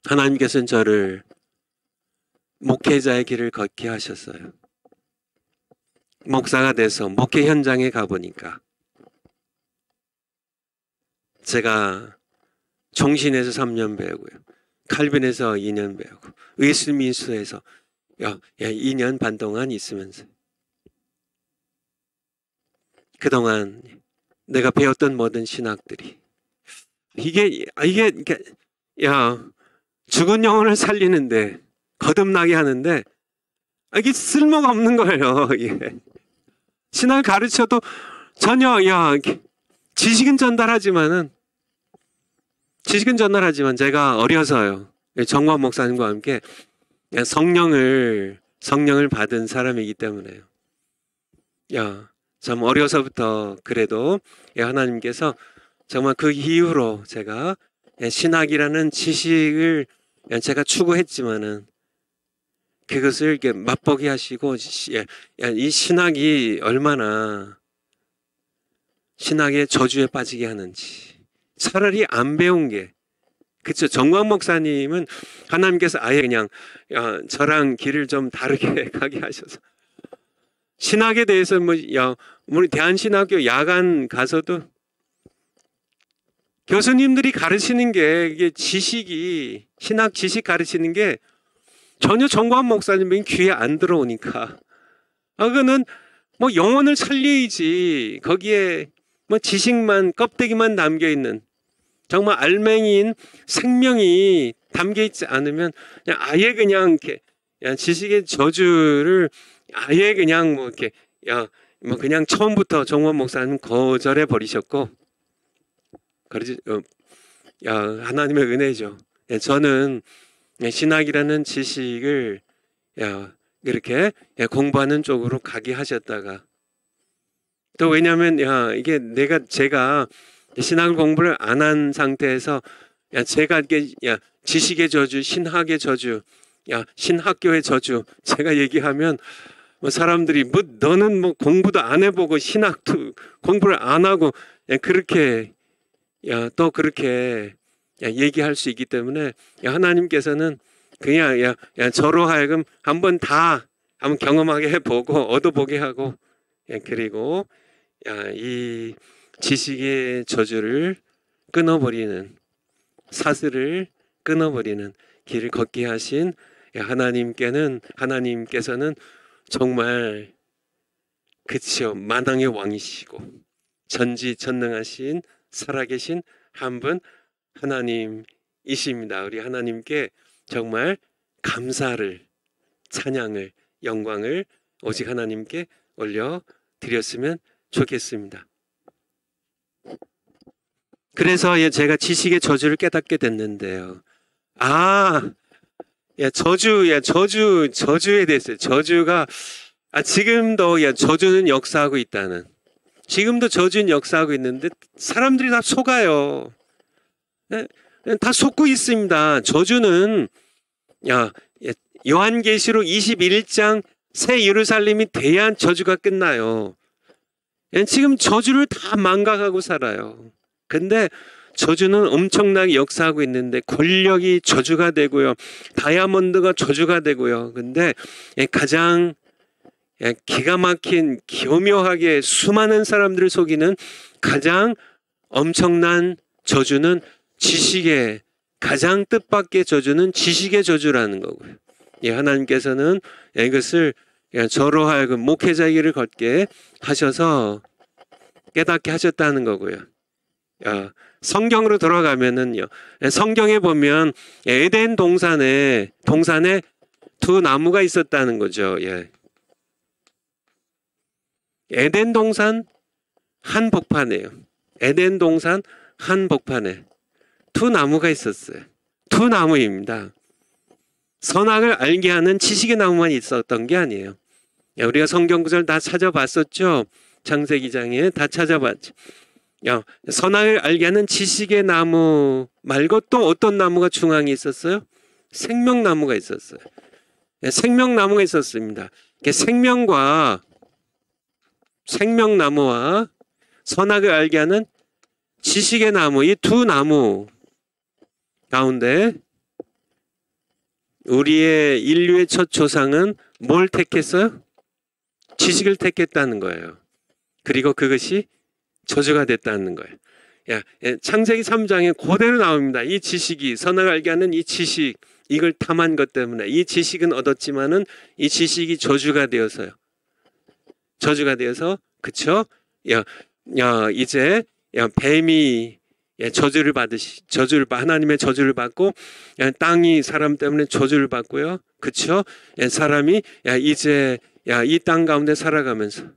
하나님께서는 저를 목회자의 길을 걷게 하셨어요. 목사가 돼서 목회 현장에 가보니까 제가 종신에서 3년 배우고요, 칼빈에서 2년 배우고, 웨스트민스터에서 2년 반 동안 있으면서 그동안 내가 배웠던 모든 신학들이 이게 죽은 영혼을 살리는데, 거듭나게 하는데, 이게 쓸모가 없는 거예요. 신학을 가르쳐도 전혀, 지식은 전달하지만 제가 어려서요, 정광 목사님과 함께 성령을 받은 사람이기 때문에요. 참 어려서부터 그래도 하나님께서 정말 그 이후로 제가 신학이라는 지식을 제가 추구했지만은 그것을 이렇게 맛보게 하시고, 이 신학이 얼마나 신학의 저주에 빠지게 하는지, 차라리 안 배운 게, 그쵸? 정광 목사님은 하나님께서 아예 그냥 저랑 길을 좀 다르게 가게 하셔서, 신학에 대해서 우리 대한신학교 야간 가서도 교수님들이 가르치는 게, 이게 지식이, 신학 지식 가르치는 게 전혀 정광 목사님이 귀에 안 들어오니까, 그거는 뭐 영혼을 살려야지, 거기에 뭐 지식만, 껍데기만 담겨 있는, 정말 알맹이인 생명이 담겨 있지 않으면 그냥 아예 그냥 이렇게 지식의 저주를 아예 그냥 뭐 이렇게 그냥 처음부터 정원 목사님 거절해 버리셨고, 그러지, 하나님의 은혜죠. 저는 신학이라는 지식을 이렇게 공부하는 쪽으로 가게 하셨다가, 또 왜냐하면 이게 제가 신학 공부를 안 한 상태에서 제가 이게 지식의 저주, 신학의 저주, 신학교의 저주 제가 얘기하면 뭐 사람들이 뭐 너는 뭐 공부도 안 해보고 신학도 공부를 안 하고 그렇게 또 그렇게 얘기할 수 있기 때문에, 하나님께서는 그냥 저로 하여금 한번 경험하게 해보고 얻어보게 하고, 그리고 이 지식의 저주를 끊어버리는, 사슬을 끊어버리는 길을 걷게 하신 하나님께서는 정말 그치요, 만왕의 왕이시고 전지전능하신 살아계신 한 분 하나님이십니다. 우리 하나님께 정말 감사를, 찬양을, 영광을 오직 하나님께 올려드렸으면 좋겠습니다. 그래서 제가 지식의 저주를 깨닫게 됐는데요. 저주에 대해서, 저주가 지금도 저주는 역사하고 있다는, 지금도 저주는 역사하고 있는데 사람들이 다 속아요. 다 속고 있습니다. 저주는 요한계시록 21장 새 예루살렘이 돼야 저주가 끝나요. 지금 저주를 다 망각하고 살아요. 근데 저주는 엄청나게 역사하고 있는데, 권력이 저주가 되고요, 다이아몬드가 저주가 되고요. 근데 가장 기가 막힌, 교묘하게 수많은 사람들을 속이는 가장 엄청난 저주는 지식의 가장 뜻밖의 저주는 지식의 저주라는 거고요. 예, 하나님께서는 이것을 저로 하여금 목회자의 길을 걷게 하셔서 깨닫게 하셨다는 거고요. 성경으로 돌아가면은요, 성경에 보면 에덴 동산에 두 나무가 있었다는 거죠. 예. 에덴 동산 한복판에요. 에덴 동산 한복판에 두 나무가 있었어요. 두 나무입니다. 선악을 알게 하는 지식의 나무만 있었던 게 아니에요. 우리가 성경 구절 다 찾아봤었죠. 창세기 장에 다 찾아봤죠. 선악을 알게 하는 지식의 나무 말고 또 어떤 나무가 중앙에 있었어요? 생명나무가 있었어요. 생명나무가 있었습니다. 생명나무와 선악을 알게 하는 지식의 나무, 이 두 나무 가운데 우리의 인류의 첫 조상은 뭘 택했어요? 지식을 택했다는 거예요. 그리고 그것이 저주가 됐다는 거예요. 창세기 3장에 그대로 나옵니다. 이 지식이, 선악을 알게 하는 이 지식, 이걸 탐한 것 때문에 이 지식은 얻었지만은 이 지식이 저주가 되어서요. 저주가 되어서, 그쵸? 이제 뱀이 하나님의 저주를 받고, 땅이 사람 때문에 저주를 받고요. 그쵸? 사람이 이제 이 땅 가운데 살아가면서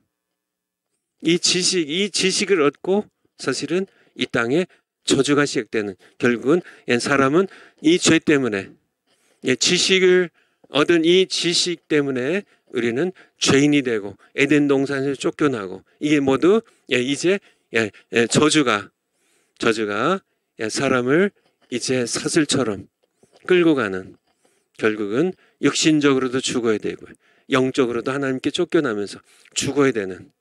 이 지식을 얻고 사실은 이 땅에 저주가 시작되는, 결국은 사람은 이 죄 때문에, 지식을 얻은 이 지식 때문에 우리는 죄인이 되고 에덴 동산에서 쫓겨나고, 이게 모두 이제 저주가 사람을 이제 사슬처럼 끌고 가는, 결국은 육신적으로도 죽어야 되고 영적으로도 하나님께 쫓겨나면서 죽어야 되는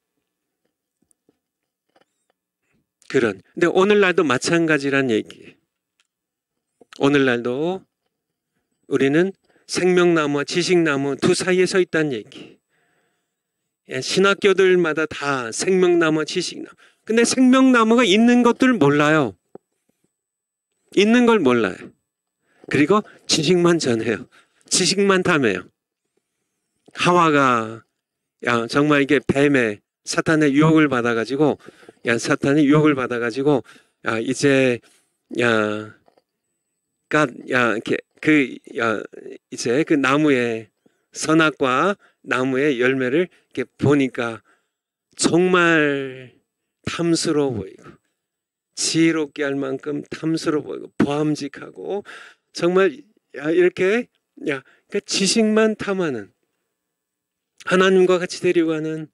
그런. 근데 오늘날도 마찬가지란 얘기예요. 오늘날도 우리는 생명나무와 지식나무 두 사이에 서 있다는 얘기. 신학교들마다 다 생명나무와 지식나무. 근데 생명나무가 있는 것들 몰라요. 있는 걸 몰라요. 그리고 지식만 전해요. 지식만 탐해요. 하와가 정말 이게 뱀의 사탄의 유혹을 받아가지고, 사탄의 유혹을 받아가지고 이제 이제 그 나무의 선악과 나무의 열매를 이렇게 보니까 정말 탐스러워 보이고 지혜롭게 할 만큼 탐스러워 보이고 보암직하고, 정말 이렇게 그 지식만 탐하는, 하나님과 같이 되려가는,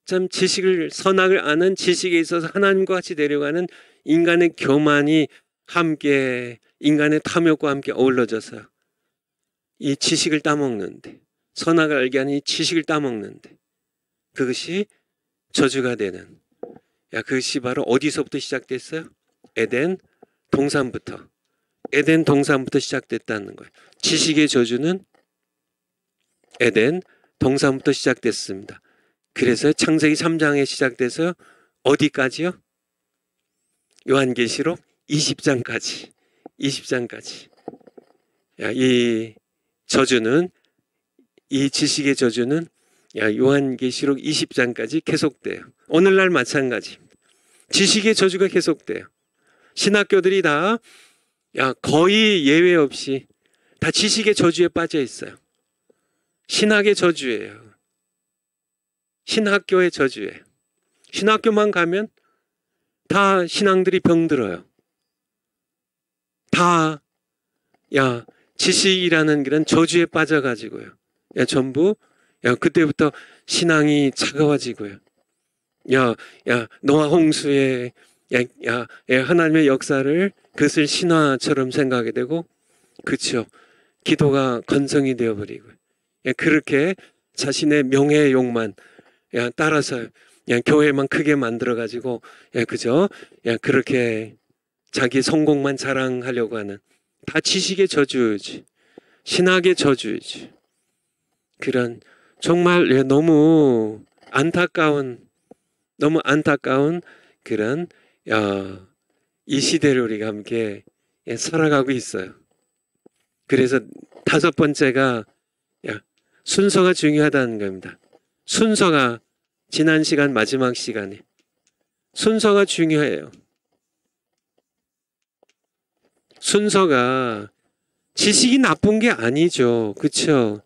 참 지식을, 선악을 아는 지식에 있어서 하나님과 같이 되려가는 인간의 교만이 함께, 인간의 탐욕과 함께 어우러져서 이 지식을 따먹는데, 선악을 알게 하는 이 지식을 따먹는데, 그것이 저주가 되는, 그것이 바로 어디서부터 시작됐어요? 에덴 동산부터 시작됐다는 거예요. 지식의 저주는 에덴 동산부터 시작됐습니다. 그래서 창세기 3장에 시작돼서 어디까지요? 요한계시록 20장까지. 이 저주는, 이 지식의 저주는 요한계시록 20장까지 계속돼요. 오늘날 마찬가지입니다. 지식의 저주가 계속돼요. 신학교들이 다 거의 예외 없이 다 지식의 저주에 빠져 있어요. 신학의 저주예요. 신학교의 저주예요. 신학교만 가면 다 신앙들이 병들어요. 다 지식이라는 그런 저주에 빠져가지고요. 전부 그때부터 신앙이 차가워지고요. 노아 홍수에 하나님의 역사를, 그것을 신화처럼 생각하게 되고, 그렇죠. 기도가 건성이 되어버리고, 그렇게 자신의 명예의 욕만 따라서 교회만 크게 만들어가지고, 그죠? 그렇게 자기 성공만 자랑하려고 하는, 다 지식의 저주지, 신학의 저주지. 그런 정말 너무 안타까운 그런 이 시대를 우리가 함께 살아가고 있어요. 그래서 다섯 번째가 순서가 중요하다는 겁니다. 순서가 지난 시간 마지막 시간에 순서가 중요해요. 순서가 지식이 나쁜 게 아니죠. 그렇죠?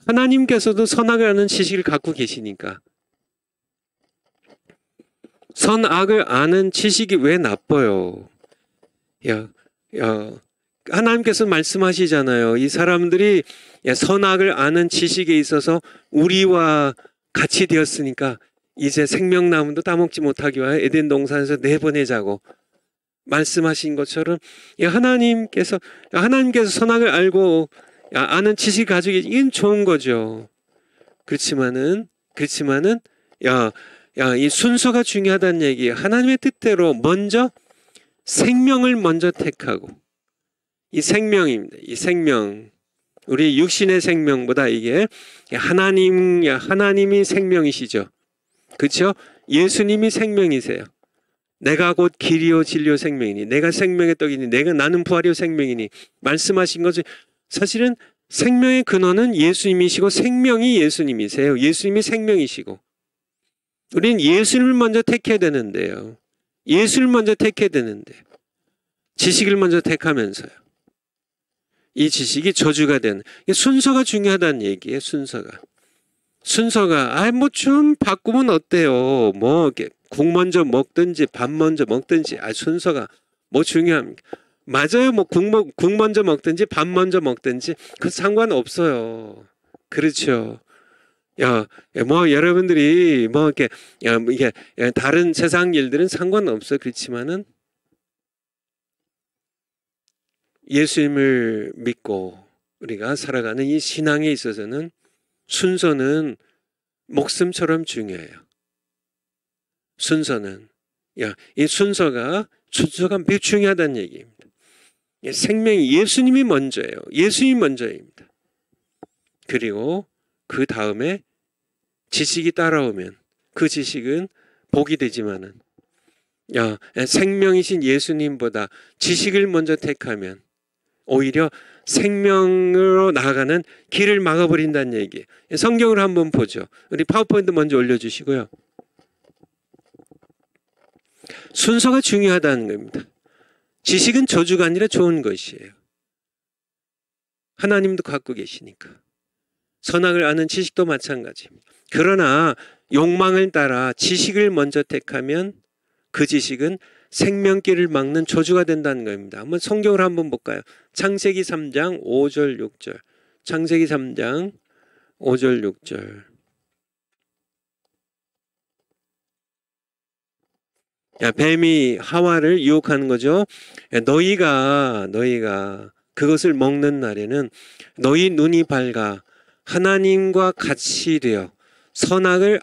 하나님께서도 선악을 아는 지식을 갖고 계시니까. 선악을 아는 지식이 왜 나빠요? 하나님께서 말씀하시잖아요. 이 사람들이 선악을 아는 지식에 있어서 우리와 같이 되었으니까 이제 생명나무도 따먹지 못하기 위하여 에덴 동산에서 내보내자고 말씀하신 것처럼 하나님께서 선악을 알고 아는 지식 가지고 이건 좋은 거죠. 그렇지만은 이 순서가 중요하다는 얘기예요. 하나님의 뜻대로 먼저 생명을 먼저 택하고 이 생명입니다. 이 생명 우리 육신의 생명보다 이게 하나님이 생명이시죠. 그렇죠? 예수님이 생명이세요. 내가 곧 길이요 진리요 생명이니 내가 생명의 떡이니 나는 부활이요 생명이니 말씀하신 것이 사실은 생명의 근원은 예수님이시고 생명이 예수님이세요. 예수님이 생명이시고 우리는 예수님을 먼저 택해야 되는데요. 예수를 먼저 택해야 되는데 지식을 먼저 택하면서요. 이 지식이 저주가 되는 순서가 중요하다는 얘기예요. 순서가 뭐 좀 바꾸면 어때요? 뭐 이렇게 국 먼저 먹든지 밥 먼저 먹든지 순서가 뭐 중요합니까? 맞아요. 뭐 국 먼저 먹든지 밥 먼저 먹든지 그 상관없어요. 그렇죠. 뭐 여러분들이 뭐 이렇게 이게 다른 세상 일들은 상관없어요. 그렇지만은 예수님을 믿고 우리가 살아가는 이 신앙에 있어서는 순서는 목숨처럼 중요해요. 순서는 이 순서가 매우 중요하다는 얘기입니다. 생명이 예수님이 먼저예요. 예수님이 먼저입니다. 그리고 그 다음에 지식이 따라오면 그 지식은 복이 되지만은 생명이신 예수님보다 지식을 먼저 택하면 오히려 생명으로 나아가는 길을 막아버린다는 얘기예요. 성경을 한번 보죠. 우리 파워포인트 먼저 올려주시고요. 순서가 중요하다는 겁니다. 지식은 저주가 아니라 좋은 것이에요. 하나님도 갖고 계시니까. 선악을 아는 지식도 마찬가지입니다. 그러나 욕망을 따라 지식을 먼저 택하면 그 지식은 생명길을 막는 저주가 된다는 겁니다. 한번 성경을 한번 볼까요? 창세기 3장 5절 6절. 창세기 3장 5절 6절. 뱀이 하와를 유혹하는 거죠. 너희가 그것을 먹는 날에는 너희 눈이 밝아 하나님과 같이 되어 선악을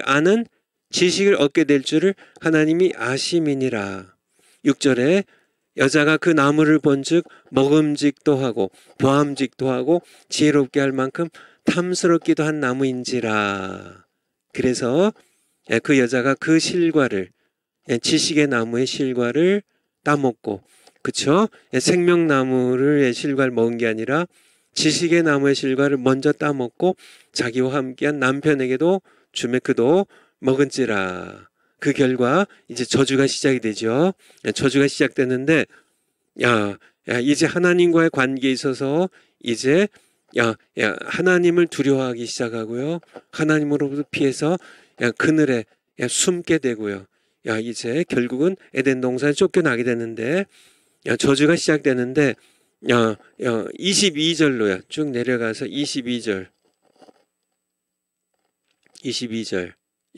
아는 지식을 얻게 될 줄을 하나님이 아심이니라. 6절에 여자가 그 나무를 본즉 먹음직도 하고 보암직도 하고 지혜롭게 할 만큼 탐스럽기도 한 나무인지라. 그래서 그 여자가 그 실과를 지식의 나무의 실과를 따먹고 그쵸? 생명나무의 실과를 먹은 게 아니라 지식의 나무의 실과를 먼저 따먹고 자기와 함께한 남편에게도 주매 그도 먹은지라. 그 결과 이제 저주가 시작이 되죠. 저주가 시작되는데 이제 하나님과의 관계에 있어서 이제 하나님을 두려워하기 시작하고요. 하나님으로부터 피해서 그늘에 숨게 되고요. 이제 결국은 에덴 동산에 쫓겨나게 되는데 저주가 시작되는데 22절로요. 쭉 내려가서 22절.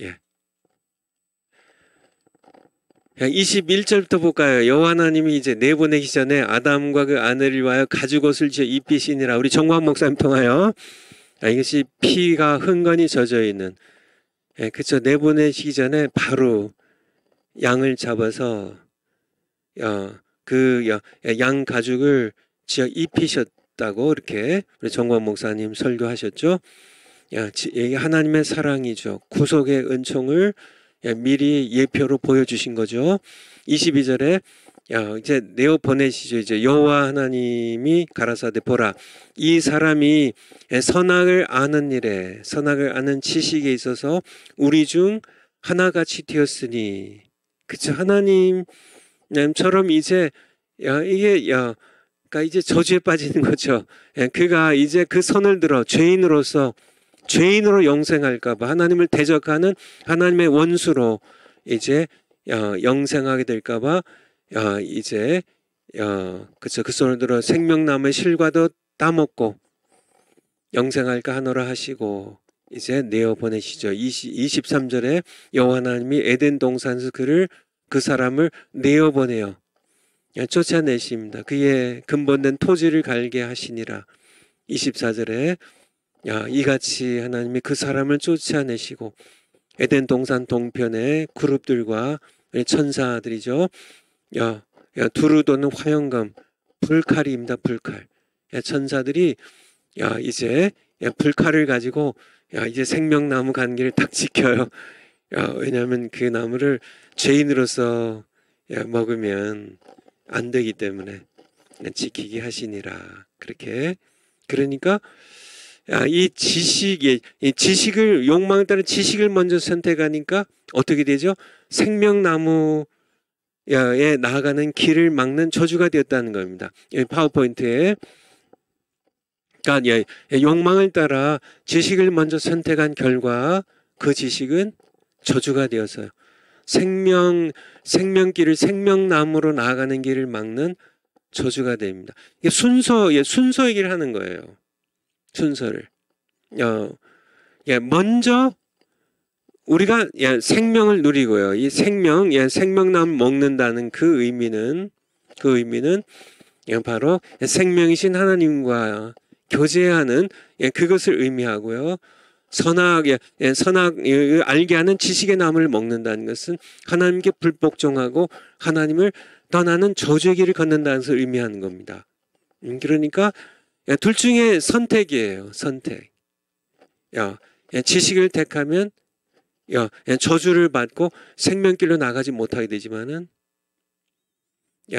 예. 21절부터 볼까요? 여호와 하나님이 이제 내보내기 전에 아담과 그 아내를 위하여 가죽옷을 지어 입히시니라. 우리 정광 목사님 통하여 이것이 피가 흥건히 젖어 있는 그쵸. 내보내시기 전에 바로 양을 잡아서 그 양 가죽을 지어 입히셨다고 이렇게 우리 정광 목사님 설교하셨죠. 이게 하나님의 사랑이죠. 구속의 은총을 미리 예표로 보여주신 거죠. 22절에 이제 내어 보내시죠. 이제 여호와 하나님이 가라사대 보라, 이 사람이 선악을 아는 일에, 선악을 아는 지식에 있어서 우리 중 하나같이 되었으니, 그쵸? 하나님처럼 이제 이게 그러니까 이제 저주에 빠지는 거죠. 그가 이제 그 선을 들어 죄인으로 영생할까봐, 하나님을 대적하는 하나님의 원수로 이제 영생하게 될까봐 이제 그쵸, 그 손을 들어 생명나무의 실과도 따먹고 영생할까 하노라 하시고 이제 내어 보내시죠. 23절에 여호와 하나님이 에덴 동산에서 그 사람을 내어 보내요. 쫓아내십니다. 그의 근본된 토지를 갈게 하시니라. 24절에 이같이 하나님이 그 사람을 쫓아내시고 에덴 동산 동편의 그룹들과 천사들이죠. 두루 도는 화영검, 불칼입니다. 불칼. 천사들이 이제 불칼을 가지고 이제 생명나무 관계를 딱 지켜요. 왜냐하면 그 나무를 죄인으로서 먹으면 안 되기 때문에 지키게 하시니라. 그렇게. 그러니까 이 지식을, 욕망을 따른 지식을 먼저 선택하니까 어떻게 되죠? 생명나무에 나아가는 길을 막는 저주가 되었다는 겁니다. 파워포인트에, 그러니까 욕망을 따라 지식을 먼저 선택한 결과 그 지식은 저주가 되어서요. 생명길을, 생명나무로 나아가는 길을 막는 저주가 됩니다. 이게 순서 얘기를 하는 거예요. 순서를. 먼저 우리가 생명을 누리고요. 이 생명나무 먹는다는 그 의미는 바로 생명이신 하나님과 교제하는 그것을 의미하고요. 선악을 알게 하는 지식의 나무를 먹는다는 것은 하나님께 불복종하고 하나님을 떠나는 저주의 길을 걷는다는 것을 의미하는 겁니다. 그러니까 둘 중에 선택이에요. 선택. 지식을 택하면 저주를 받고 생명길로 나가지 못하게 되지만은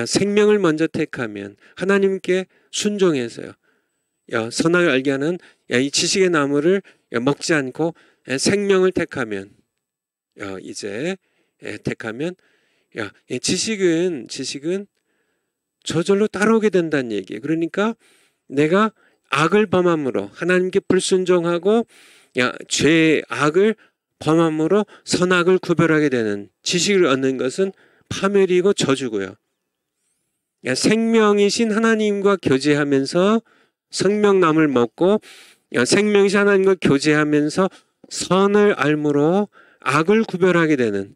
생명을 먼저 택하면 하나님께 순종해서요. 선악을 알게 하는 이 지식의 나무를 먹지 않고 생명을 택하면 택하면 지식은 저절로 따라오게 된다는 얘기예요. 그러니까 내가 악을 범함으로 하나님께 불순종하고 악을 범함으로 선악을 구별하게 되는 지식을 얻는 것은 파멸이고 저주고요. 생명이신 하나님과 교제하면서 생명나무를 먹고 생명이신 하나님과 교제하면서 선을 알므로 악을 구별하게 되는,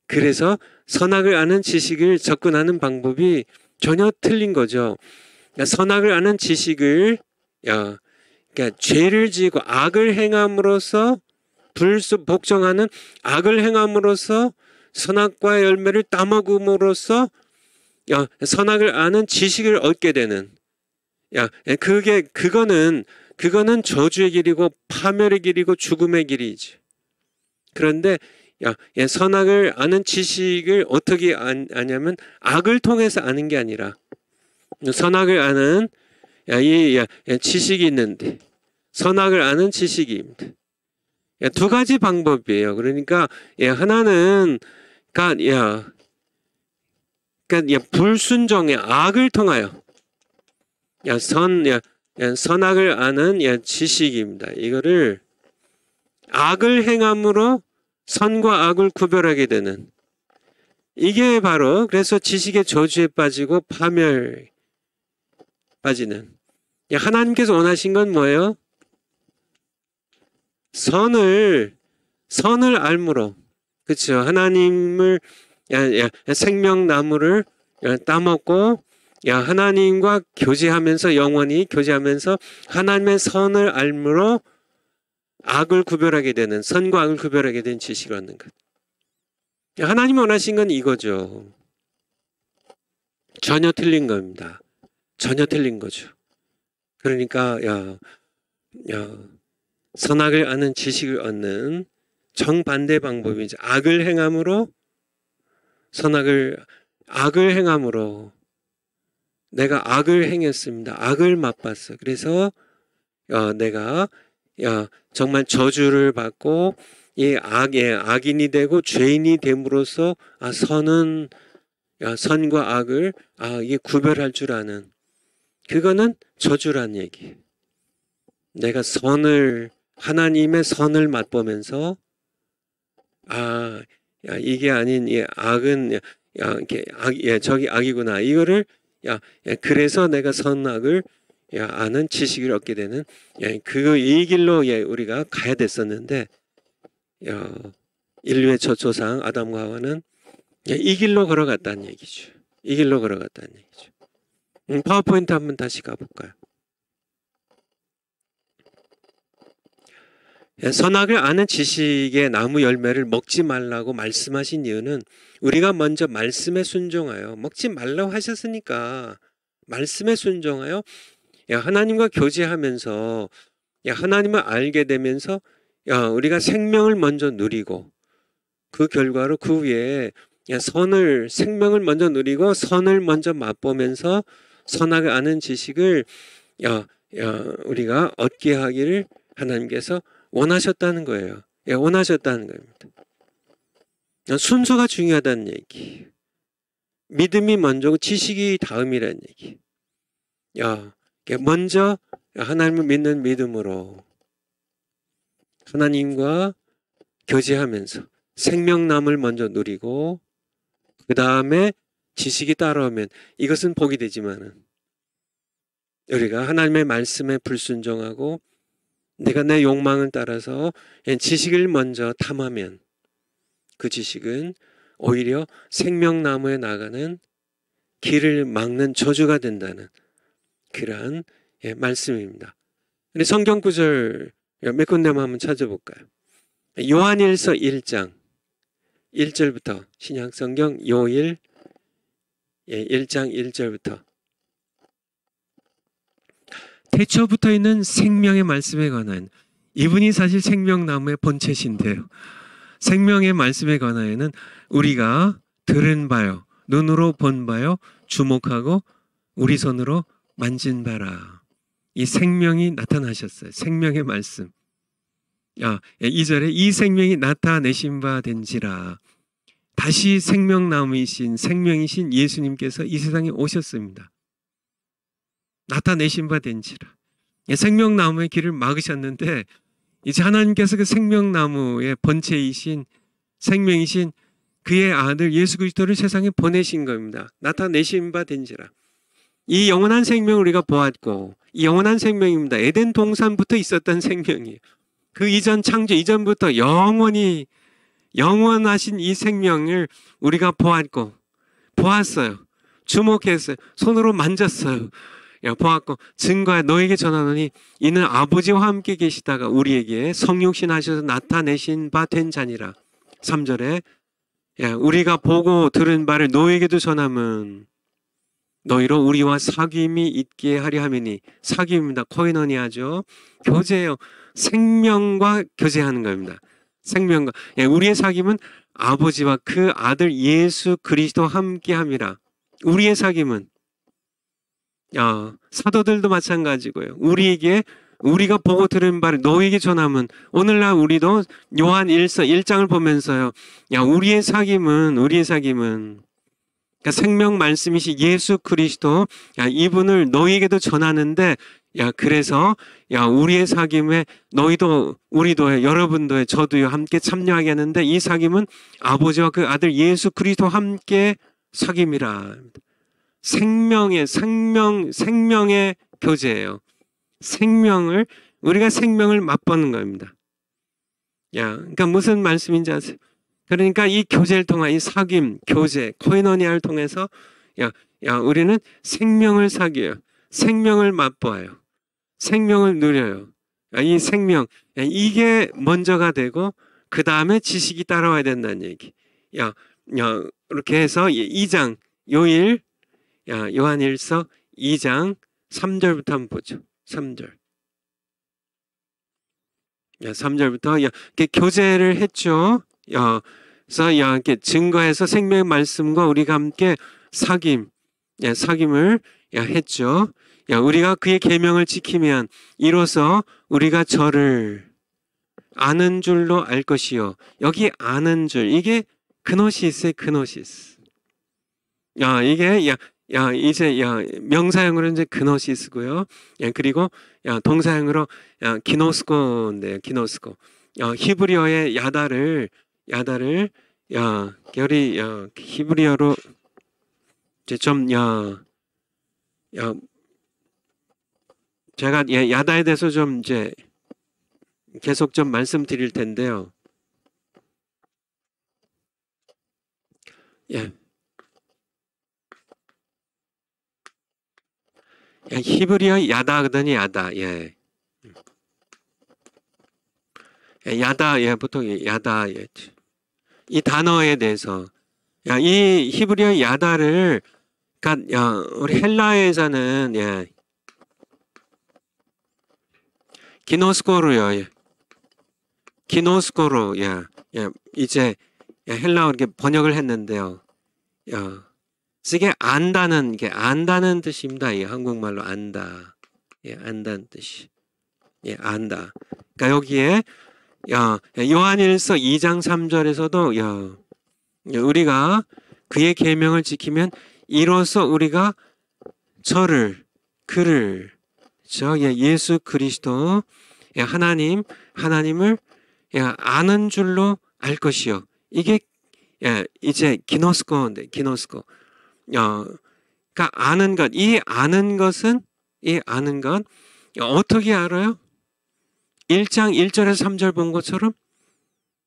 그래서 선악을 아는 지식을 접근하는 방법이 전혀 틀린 거죠. 선악을 아는 지식을 그러니까 죄를 지고 악을 행함으로써 복종하는 악을 행함으로써 선악과의 열매를 따먹음으로써 선악을 아는 지식을 얻게 되는 그거는 저주의 길이고 파멸의 길이고 죽음의 길이지. 그런데 선악을 아는 지식을 어떻게 아냐면 악을 통해서 아는 게 아니라 선악을 아는 지식이 있는데, 선악을 아는 지식입니다. 두 가지 방법이에요. 그러니까 하나는 그러니까 불순종의 악을 통하여 선악을 아는 지식입니다. 이거를 악을 행함으로 선과 악을 구별하게 되는, 이게 바로 그래서 지식의 저주에 빠지고 파멸 빠지는. 하나님께서 원하신 건 뭐예요? 선을 알므로, 그렇죠? 하나님을 생명나무를 따먹고 하나님과 교제하면서, 영원히 교제하면서 하나님의 선을 알므로 악을 구별하게 되는, 선과 악을 구별하게 되는 지식을 얻는 것. 하나님이 원하신 건 이거죠. 전혀 틀린 겁니다. 전혀 틀린 거죠. 그러니까 선악을 아는 지식을 얻는 정반대 방법이죠. 악을 행함으로 악을 행함으로 내가 악을 행했습니다. 악을 맛봤어. 그래서 내가 정말 저주를 받고 이 악인이 되고 죄인이 됨으로써 선과 악을 이게 구별할 줄 아는, 그거는 저주란 얘기. 내가 하나님의 선을 맛보면서 이게 아닌 이 악은 저기 악이구나. 이거를 그래서 내가 선악을 아는 지식을 얻게 되는 이 길로 우리가 가야 됐었는데 인류의 첫 조상 아담과 하와는 이 길로 걸어갔다는 얘기죠. 이 길로 걸어갔다는 얘기죠. 파워포인트 한번 다시 가볼까요? 선악을 아는 지식의 나무 열매를 먹지 말라고 말씀하신 이유는 우리가 먼저 말씀에 순종하여, 먹지 말라고 하셨으니까 말씀에 순종하여 하나님과 교제하면서 하나님을 알게 되면서 우리가 생명을 먼저 누리고, 그 결과로 그 위에 생명을 먼저 누리고 선을 먼저 맛보면서 선악을 아는 지식을 우리가 얻게 하기를 하나님께서 원하셨다는 거예요. 원하셨다는 겁니다. 순서가 중요하다는 얘기. 믿음이 먼저고 지식이 다음이라는 얘기. 먼저 하나님을 믿는 믿음으로 하나님과 교제하면서 생명남을 먼저 누리고, 그 다음에 지식이 따라오면 이것은 복이 되지만은, 우리가 하나님의 말씀에 불순종하고 내가 내 욕망을 따라서 지식을 먼저 탐하면 그 지식은 오히려 생명나무에 나가는 길을 막는 저주가 된다는 그러한 말씀입니다. 우리 성경 구절 몇 군데만 한번 찾아볼까요? 요한일서 1장 1절부터, 신약성경 요일 1장 1절부터. 태초부터 있는 생명의 말씀에 관한, 이분이 사실 생명나무의 본체신데요. 생명의 말씀에 관하여는 우리가 들은 바요, 눈으로 본 바요, 주목하고 우리 손으로 만진 바라. 이 생명이 나타나셨어요. 생명의 말씀. 2절에 이 생명이 나타내신 바 된지라. 다시 생명나무이신, 생명이신 예수님께서 이 세상에 오셨습니다. 나타내신 바 된지라. 생명나무의 길을 막으셨는데 이제 하나님께서 그 생명나무의 본체이신, 생명이신 그의 아들 예수 그리스도를 세상에 보내신 겁니다. 나타내신 바 된지라. 이 영원한 생명을 우리가 보았고, 이 영원한 생명입니다. 에덴 동산부터 있었던 생명이에요. 그 이전, 창조 이전부터 영원하신 이 생명을 우리가 보았어요. 주목했어요. 손으로 만졌어요. 보았고 증거해 너에게 전하노니 이는 아버지와 함께 계시다가 우리에게 성육신 하셔서 나타내신 바 된 자니라. 3절에 우리가 보고 들은 바를 너에게도 전함은 너희로 우리와 사귐이 있게 하려 함이니. 사귐입니다. 코이노니아죠. 교제예요. 생명과 교제하는 겁니다. 생명과. 우리의 사귐은 아버지와 그 아들 예수 그리스도와 함께 함이라. 우리의 사귐은 사도들도 마찬가지고요. 우리가 보고 들은 바를 너에게 전함은, 오늘날 우리도 요한 1장을 보면서요. 우리의 사귐은 그러니까 생명 말씀이신 예수 그리스도, 이분을 너희에게도 전하는데, 그래서 우리의 사귐에 너희도, 우리도, 여러분도, 저도요 함께 참여하게 하는데, 이 사귐은 아버지와 그 아들 예수 그리스도와 함께 사귐이라. 생명의 교제예요. 우리가 생명을 맛보는 겁니다. 그러니까 무슨 말씀인지 아세요? 그러니까 이 교제를 통한 이 사귐, 교제, 코이노니아를 통해서 우리는 생명을 사귀어요. 생명을 맛보아요. 생명을 누려요. 이 생명, 이게 먼저가 되고 그 다음에 지식이 따라와야 된다는 얘기. 이렇게 해서 2장 요일, 요한일서 2장 3절부터 한번 보죠. 3절. 3절부터 교제를 했죠. 이렇게 증거해서 생명의 말씀과 우리가 함께 사귐을 했죠. 우리가 그의 계명을 지키면 이로써 우리가 저를 아는 줄로 알 것이요. 여기 아는 줄, 이게 그노시스의 그노시스. 이게 이제 명사형으로 이제 그노시스고요. 그리고 동사형으로 기노스코인데요. 기노스코. 히브리어의 야다를 결이 히브리어로 이제 좀 제가 야다에 대해서 좀 이제 계속 좀 말씀드릴 텐데요. 히브리어 야다거든요. 야다. 야다. 보통 야다. 이 단어에 대해서 이 히브리어 야다를 우리 헬라에서는 기노스코로요. 기노스코로 이제 헬라어로 이렇게 번역을 했는데요. 이게 안다는 뜻입니다. 한국말로 안다. 안다는 뜻이. 안다. 그러니까 여기에 요한일서 2장 3절에서도 우리가 그의 계명을 지키면 이로써 우리가 그를 예수 그리스도 하나님을 아는 줄로 알 것이요. 이게 이제 기노스코인데 기노스코. 그러니까 아는 것, 이 아는 것 어떻게 알아요? 1장 1절에서 3절 본 것처럼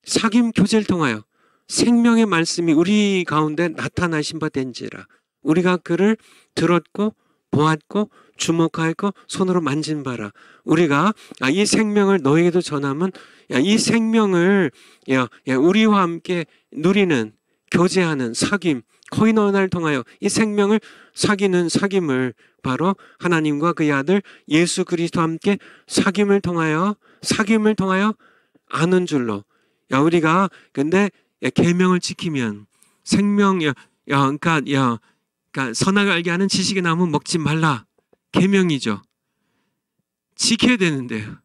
사귐 교제를 통하여 생명의 말씀이 우리 가운데 나타나신 바 된지라. 우리가 그를 들었고 보았고 주목하였고 손으로 만진 바라. 우리가 이 생명을 너에게도 전하면 이 생명을 우리와 함께 누리는 교제하는 사귐 코이노나를 통하여 이 생명을 사귀는 사귐을 바로 하나님과 그의 아들 예수 그리스도와 함께 사귐을 통하여 아는 줄로. 우리가 근데 계명을 지키면 생명 그러니까 선악을 알게 하는 지식의 나무 먹지 말라. 계명이죠. 지켜야 되는데요.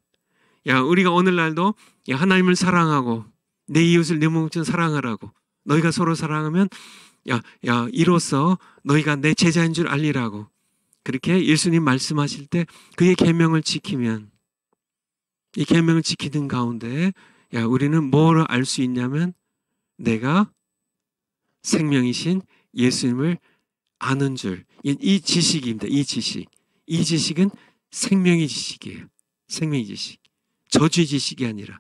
우리가 오늘날도 하나님을 사랑하고 내 이웃을 내 몸처럼 사랑하라고. 너희가 서로 사랑하면 이로써 너희가 내 제자인 줄 알리라고. 그렇게 예수님 말씀하실 때 그의 계명을 지키면 이 계명을 지키는 가운데 우리는 뭐를 알 수 있냐면 내가 생명이신 예수님을 아는 줄. 이 지식입니다. 이 지식은 생명의 지식이에요. 생명의 지식. 저주의 지식이 아니라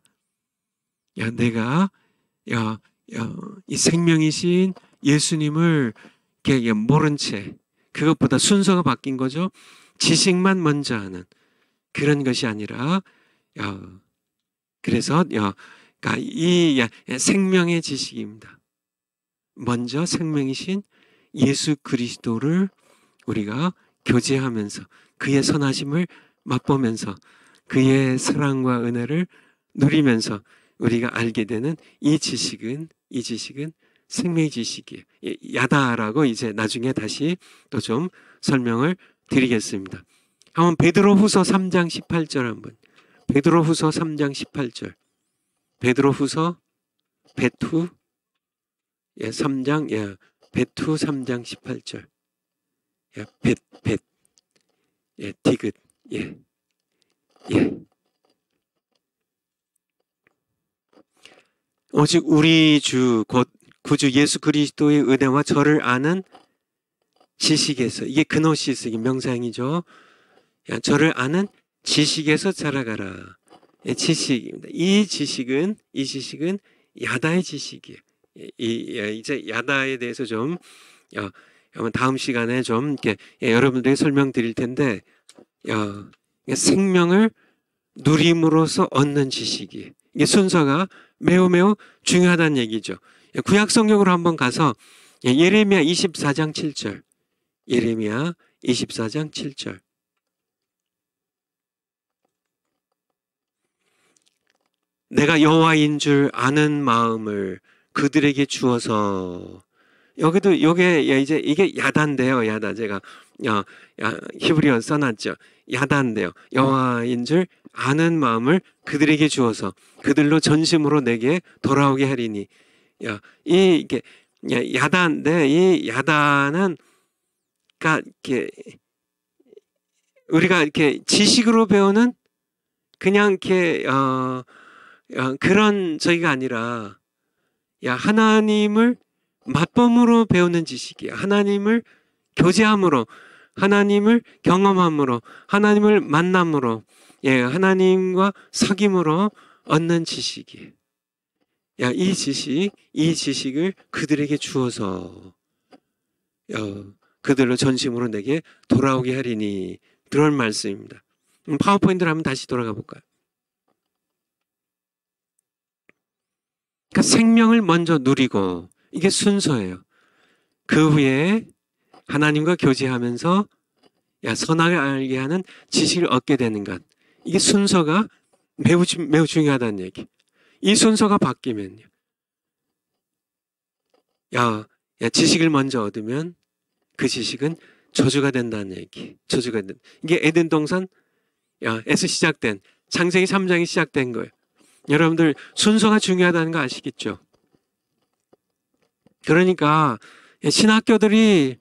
내가 이 생명이신 예수님을 모른 채 그것보다 순서가 바뀐 거죠. 지식만 먼저 하는 그런 것이 아니라 그래서 이 생명의 지식입니다. 먼저 생명이신 예수 그리스도를 우리가 교제하면서 그의 선하심을 맛보면서 그의 사랑과 은혜를 누리면서 우리가 알게 되는 이 지식은 생명의 지식이에요. 야다라고 이제 나중에 다시 또 좀 설명을 드리겠습니다. 한번 베드로후서 3장 18절 한번. 베드로후서 3장 18절. 베드로후서 베투 3장 베투 3장 18절. 디귿. 오직 우리 주 곧 구주 예수 그리스도의 은혜와 저를 아는 지식에서, 이게 그노시스, 이게 명사형이죠. 저를 아는 지식에서 자라가라. 지식입니다. 이 지식은 야다의 지식이에요. 이제 야다에 대해서 좀 다음 시간에 좀 이렇게 여러분들에게 설명드릴 텐데, 생명을 누림으로써 얻는 지식이에요. 이게 순서가 매우 중요하다는 얘기죠. 구약 성경으로 한번 가서 예레미야 24장 7절. 예레미야 24장 7절. 내가 여호와인 줄 아는 마음을 그들에게 주어서. 여기도 요게 이제 이게 야단인데요. 야다. 제가 히브리어 써놨죠. 야단인데요. 여호와인 줄 아는 마음을 그들에게 주어서 그들로 전심으로 내게 돌아오게 하리니. 이게 야단인데, 이 야단은 그러니까 이렇게 우리가 이렇게 지식으로 배우는 그냥 이렇게 그런 저희가 아니라 하나님을 맛봄으로 배우는 지식이야. 하나님을 교제함으로, 하나님을 경험함으로, 하나님을 만남으로, 하나님과 사귐으로 얻는 지식이에요. 이 지식을 그들에게 주어서 그들로 전심으로 내게 돌아오게 하리니. 그런 말씀입니다. 파워포인트를 한번 다시 돌아가 볼까요? 그러니까 생명을 먼저 누리고, 이게 순서예요. 그 후에 하나님과 교제하면서 선하게 알게 하는 지식을 얻게 되는 것. 이게 순서가 매우 중요하다는 얘기. 이 순서가 바뀌면요. 지식을 먼저 얻으면 그 지식은 저주가 된다는 얘기. 저주가 된. 이게 에덴 동산에서 시작된, 창세기 3장이 시작된 거예요. 여러분들 순서가 중요하다는 거 아시겠죠? 그러니까 신학교들이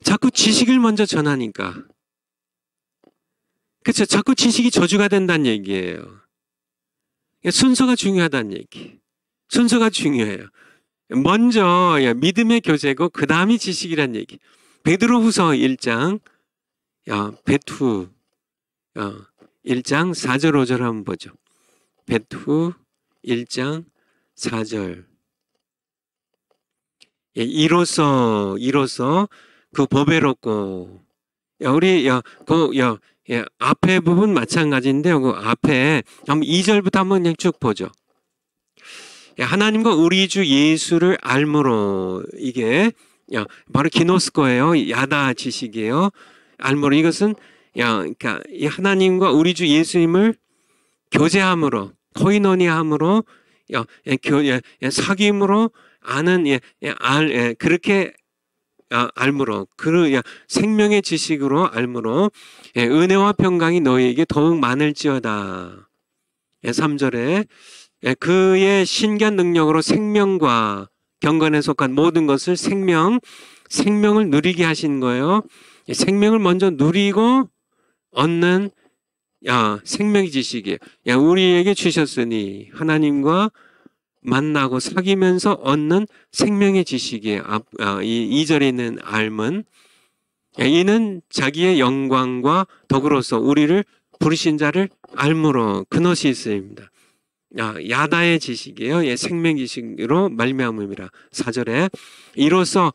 자꾸 지식을 먼저 전하니까, 그렇죠? 자꾸 지식이 저주가 된다는 얘기예요. 순서가 중요하다는 얘기. 순서가 중요해요. 먼저 믿음의 교제고 그 다음이 지식이란 얘기. 베드로후서 1장 베투 1장 4절 5절 한번 보죠. 베투 1장 4절. 이로써 그 보배롭고, 우리 앞에 부분 마찬가지인데요. 그 앞에 한번 2절부터 한번 그냥 쭉 보죠. 하나님과 우리 주 예수를 알므로, 이게 바로 기노스코예요. 야다 지식이에요. 알므로, 이것은 그러니까 이 하나님과 우리 주 예수님을 교제함으로, 코이노니함으로, 사귐으로 아는, 그렇게 알므로, 그 생명의 지식으로 알므로 은혜와 평강이 너희에게 더욱 많을지어다. 3절에 그의 신기한 능력으로 생명과 경건에 속한 모든 것을 생명을 누리게 하신 거예요. 생명을 먼저 누리고 얻는 생명의 지식이에요. 우리에게 주셨으니 하나님과 만나고 사귀면서 얻는 생명의 지식이에요. 이 2절에 있는 알문. 이는 자기의 영광과 덕으로서 우리를 부르신 자를 알므로 그노시 있습니다. 야다의 지식이에요. 생명 지식으로 말미암음이라. 4절에 이로써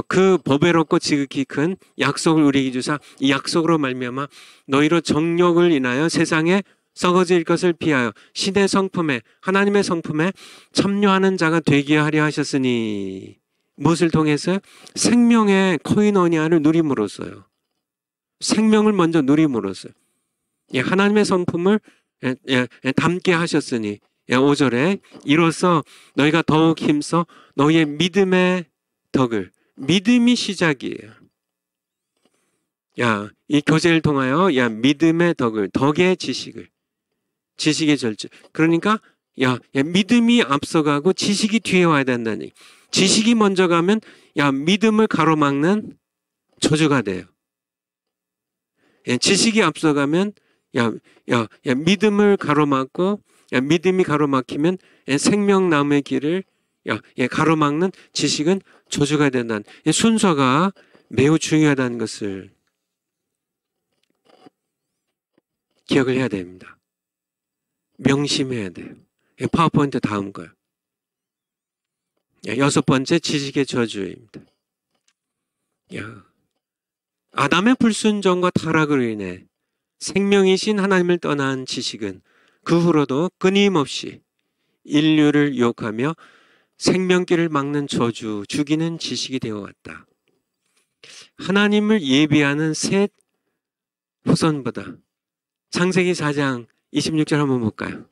그 보배롭고 지극히 큰 약속을 우리에게 주사 이 약속으로 말미암아 너희로 정욕을 인하여 세상에 썩어질 것을 피하여 신의 성품에, 하나님의 성품에 참여하는 자가 되게 하려 하셨으니. 무엇을 통해서? 생명의 코이노니아를 누림으로써요. 생명을 먼저 누림으로써요. 하나님의 성품을 담게 하셨으니. 5절에 이로써 너희가 더욱 힘써 너희의 믿음의 덕을, 믿음이 시작이에요. 이 교제를 통하여 믿음의 덕을, 덕의 지식을, 지식의 절제. 그러니까 믿음이 앞서가고 지식이 뒤에 와야 된다니. 지식이 먼저 가면 믿음을 가로막는 저주가 돼요. 지식이 앞서가면 믿음을 가로막고, 믿음이 가로막히면 생명나무의 길을 가로막는 지식은 저주가 된다는, 순서가 매우 중요하다는 것을 기억을 해야 됩니다. 명심해야 돼요. 파워포인트 다음 거요. 6번째, 지식의 저주입니다. 아담의 불순종과 타락으로 인해 생명이신 하나님을 떠난 지식은 그 후로도 끊임없이 인류를 유혹하며 생명길을 막는 저주, 죽이는 지식이 되어왔다. 하나님을 예비하는 셋 후손보다. 창세기 4장 26절 한번 볼까요?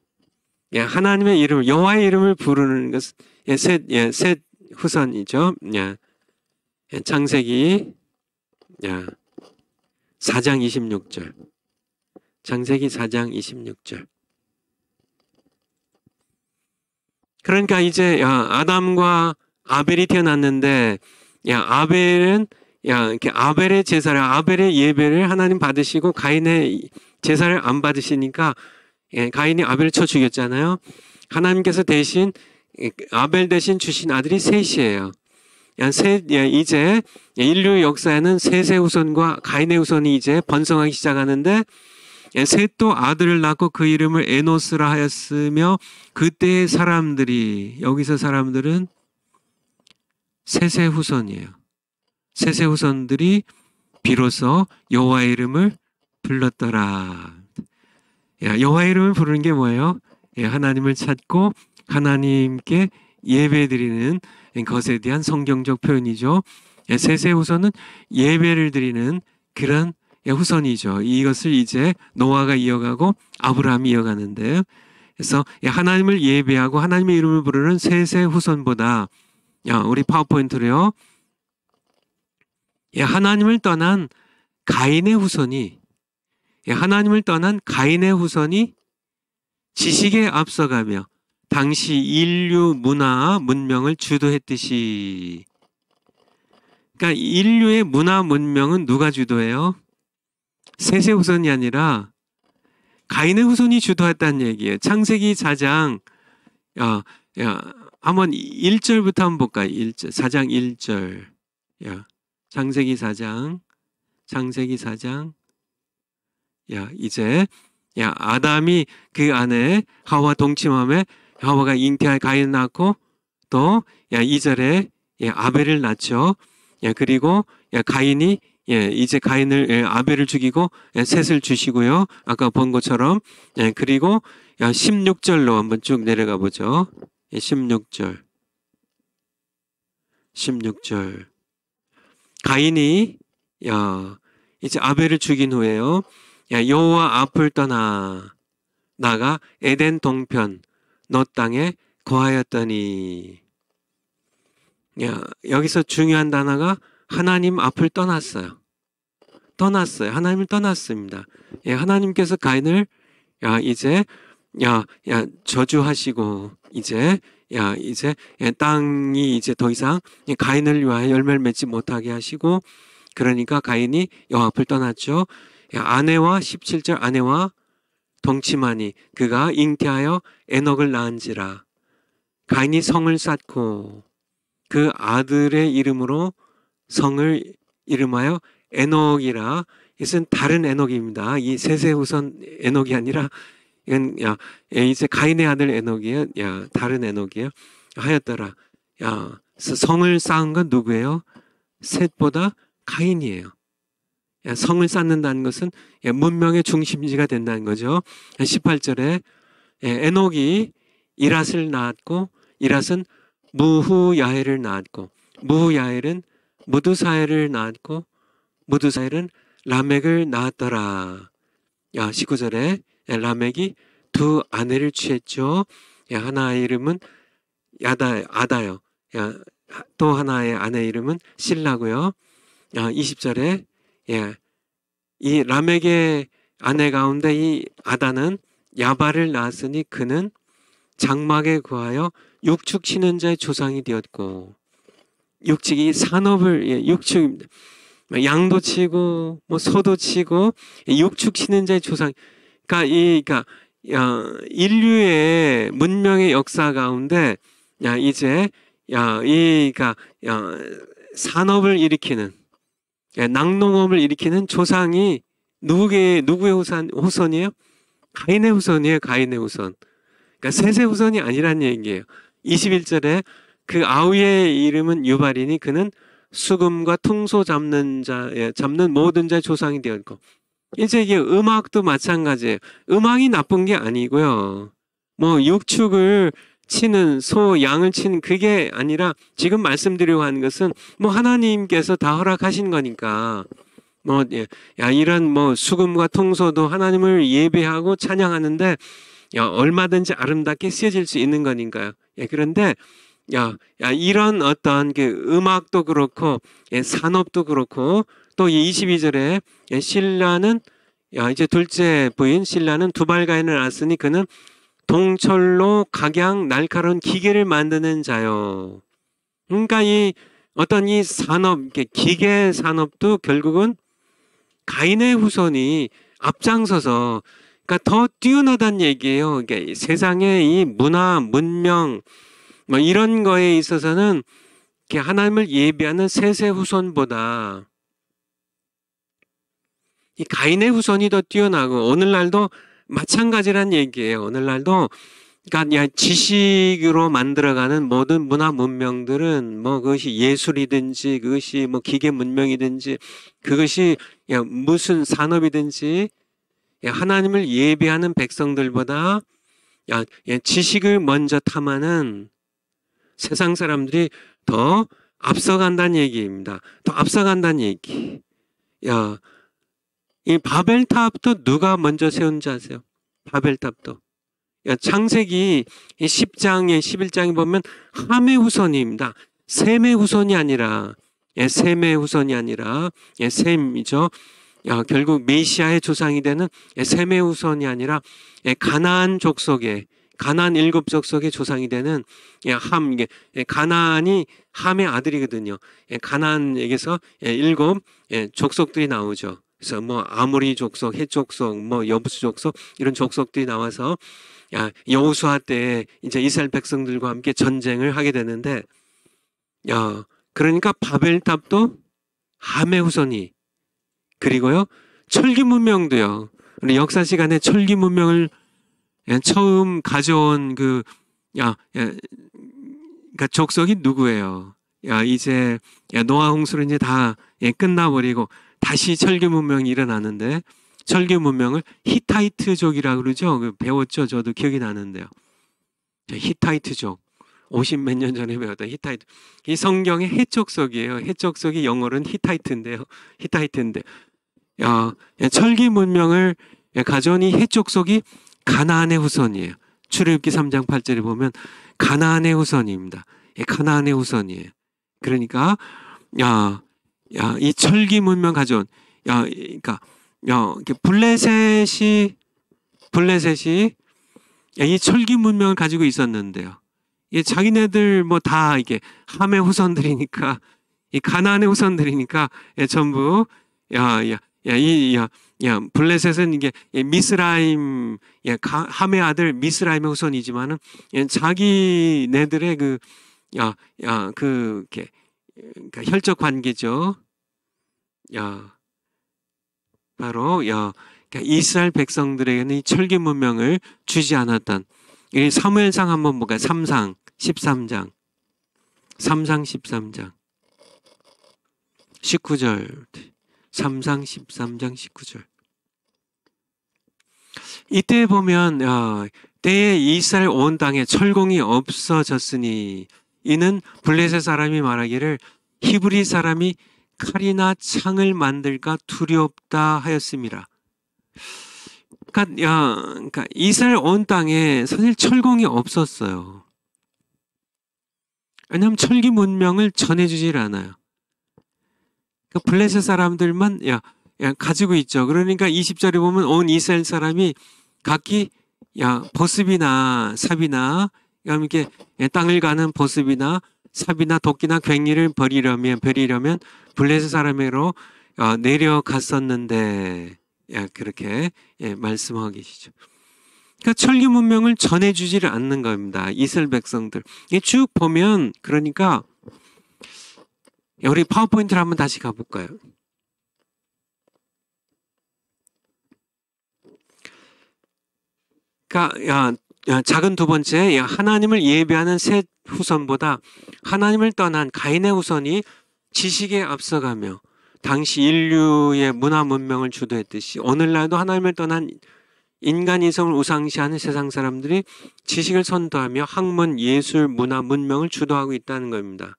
예, 하나님의 이름을, 여호와의 이름을 부르는 것은 셋 후손이죠. 예, 창세기 4장 26절. 창세기 4장 26절. 그러니까 이제 아담과 아벨이 태어났는데 아벨은 이렇게 아벨의 제사를, 아벨의 예배를 하나님 받으시고 가인의 제사를 안 받으시니까 가인이 아벨을 쳐 죽였잖아요. 하나님께서 대신 아벨 대신 주신 아들이 셋이에요. 이제 인류 역사에는 셋의 후손과 가인의 후손이 이제 번성하기 시작하는데, 셋도 아들을 낳고 그 이름을 에노스라 하였으며, 그때의 사람들이, 여기서 사람들은 셋의 후손이에요. 셋의 후손들이 비로소 여호와의 이름을 불렀더라. 여호와의 이름을 부르는 게 뭐예요? 하나님을 찾고 하나님께 예배드리는 것에 대한 성경적 표현이죠. 셋의 후손은 예배를 드리는 그런 후손이죠. 이것을 이제 노아가 이어가고 아브라함이 이어가는데, 그래서 하나님을 예배하고 하나님의 이름을 부르는 셋의 후손보다, 우리 파워포인트로요, 하나님을 떠난 가인의 후손이, 하나님을 떠난 가인의 후손이 지식에 앞서가며 당시 인류 문화 문명을 주도했듯이, 그러니까 인류의 문화 문명은 누가 주도해요? 셋의 후손이 아니라 가인의 후손이 주도했다는 얘기예요. 창세기 4장 한번 1절부터 한번 볼까요? 4장 1절. 창세기 4장 이제 아담이 그 아내 하와 동침함에 하와가 잉태할 가인을 낳고, 또 2절에 아벨을 낳죠. 그리고 가인이 이제 가인을 아벨을 죽이고 셋을 주시고요. 아까 본 것처럼. 그리고 16절로 한번 쭉 내려가 보죠. 16절. 가인이 이제 아벨을 죽인 후에요, 여호와 앞을 떠나 나가 에덴 동편 너 땅에 거하였더니, 여기서 중요한 단어가 하나님 앞을 떠났어요. 하나님을 떠났습니다. 하나님께서 가인을 이제 저주하시고, 이제 땅이 이제 더 이상 가인을 위하여 열매를 맺지 못하게 하시고, 그러니까 가인이 여호와 앞을 떠났죠. 아내와 17절 아내와 동침하니 그가 잉태하여 에녹을 낳은지라. 가인이 성을 쌓고 그 아들의 이름으로 성을 이름하여 에녹이라. 이것은 다른 에녹입니다. 이 셋의 후손 에녹이 아니라 이건 이제 가인의 아들 에녹이에요. 다른 에녹이에요. 하였더라. 성을 쌓은 건 누구예요? 셋보다 가인이에요. 성을 쌓는다는 것은 문명의 중심지가 된다는 거죠. 18절에 에녹이 이랏을 낳았고, 이랏은 무후야엘을 낳았고, 무후야엘은 무두사엘을 낳았고, 무두사엘은 라멕을 낳았더라. 19절에 라멕이 두 아내를 취했죠. 하나의 이름은 아다요. 또 하나의 아내 이름은 실라고요. 20절에 이 라멕의 아내 가운데 이 아다는 야발을 낳았으니 그는 장막에 거하여 육축 치는 자의 조상이 되었고, 육축이 산업을, 육축입니다. 양도 치고 소도 치고 육축 치는 자의 조상. 그러니까 인류의 문명의 역사 가운데 이제 산업을 일으키는, 낙농업을 일으키는 조상이 누구의 후손이에요? 가인의 후손이에요. 가인의 후손. 그러니까 셋의 후손이 아니란 얘기예요. 21절에 그 아우의 이름은 유발이니 그는 수금과 퉁소 잡는 모든 자의 조상이 되었고. 이제 이게 음악도 마찬가지예요. 음악이 나쁜 게 아니고요. 육축을 치는 양을 치는 그게 아니라, 지금 말씀드리려고 하는 것은 하나님께서 다 허락하신 거니까, 이런 수금과 통소도 하나님을 예배하고 찬양하는데, 얼마든지 아름답게 쓰여질 수 있는 거니까요. 그런데 이런 어떤 그 음악도 그렇고 산업도 그렇고 또 이 22절에 신라는 이제 둘째 부인 신라는 두발가인을 낳았으니 그는 동철로 각양 날카로운 기계를 만드는 자요. 그러니까 이 어떤 이 산업, 기계 산업도 결국은 가인의 후손이 앞장서서 그러니까 더 뛰어나다는 얘기예요. 그러니까 세상의 이 문화, 문명 뭐 이런 거에 있어서는 하나님을 예비하는 셋의 후손보다 이 가인의 후손이 더 뛰어나고 오늘날도 마찬가지란 얘기예요. 오늘날도 그러니까 지식으로 만들어가는 모든 문화 문명들은 뭐 그것이 예술이든지 그것이 뭐 기계 문명이든지 그것이 무슨 산업이든지 하나님을 예배하는 백성들보다 지식을 먼저 탐하는 세상 사람들이 더 앞서간다는 얘기입니다. 더 앞서간다는 얘기. 이 바벨탑도 누가 먼저 세운지 아세요? 바벨탑도. 창세기 10장에 11장에 보면 함의 후손입니다. 셈의 후손이 아니라 셈의 후손이 아니라 셈이죠. 결국 메시아의 조상이 되는 셈의 후손이 아니라 가나안 족속의 가나안 7족속의 조상이 되는 함, 가나안이 함의 아들이거든요. 가나안에게서 7 족속들이 나오죠. 그래서 뭐 아모리 족속, 헷 족속, 뭐 여부수 족속 이런 족속들이 나와서 여호수아 때 이제 이스라엘 백성들과 함께 전쟁을 하게 되는데 그러니까 바벨탑도 함의 후손이 그리고요 철기 문명도요. 우리 역사 시간에 철기 문명을 처음 가져온 그러니까 족속이 누구예요? 이제 노아 홍수로 이제 다 끝나버리고 다시 철기 문명이 일어나는데 철기 문명을 히타이트족이라고 그러죠. 배웠죠. 저도 기억이 나는데요. 히타이트족. 50몇 년 전에 배웠던 히타이트. 이 성경의 헷족속이에요. 헷족속이 영어로는 히타이트인데요. 히타이트인데. 철기 문명을 가져온 이 헷족속이 가나안의 후손이에요. 출애굽기 3장 8절에 보면 가나안의 후손입니다. 가나안의 후손이에요. 그러니까 이 철기 문명 가져온 그러니까 블레셋이 이 철기 문명을 가지고 있었는데요. 자기네들 뭐 다 이게 함의 후손들이니까 이 가나안의 후손들이니까 전부 블레셋은 이게 미스라임 함의 아들 미스라임의 후손이지만은 자기네들의 그러니까 혈적 관계죠. 바로 그러니까 이스라엘 백성들에게는 이 철기 문명을 주지 않았던 이 사무엘상 한번 볼까요? 3상 13장 3상 13장 19절 3상 13장 19절 이때 보면 때에 이스라엘 온 땅에 철공이 없어졌으니 이는 블레셋 사람이 말하기를 히브리 사람이 칼이나 창을 만들까 두렵다 하였습니다. 그러니까 이스라엘 온 땅에 사실 철공이 없었어요. 왜냐하면 철기 문명을 전해주질 않아요. 그러니까 블레셋 사람들만 가지고 있죠. 그러니까 20절에 보면 온 이스라엘 사람이 각기 보습이나 삽이나 이렇게 땅을 가는 보습이나 삽이나 도끼나 괭이를 버리려면 블레셋 사람으로 내려갔었는데 그렇게 말씀하고 계시죠. 그러니까 철기 문명을 전해주지를 않는 겁니다. 이스라엘 백성들. 쭉 보면 그러니까 우리 파워포인트를 한번 다시 가볼까요? 그러니까 작은 두 번째 하나님을 예배하는 셋 후손보다 하나님을 떠난 가인의 후손이 지식에 앞서가며 당시 인류의 문화 문명을 주도했듯이 오늘날도 하나님을 떠난 인간 이성을 우상시하는 세상 사람들이 지식을 선도하며 학문, 예술, 문화, 문명을 주도하고 있다는 겁니다.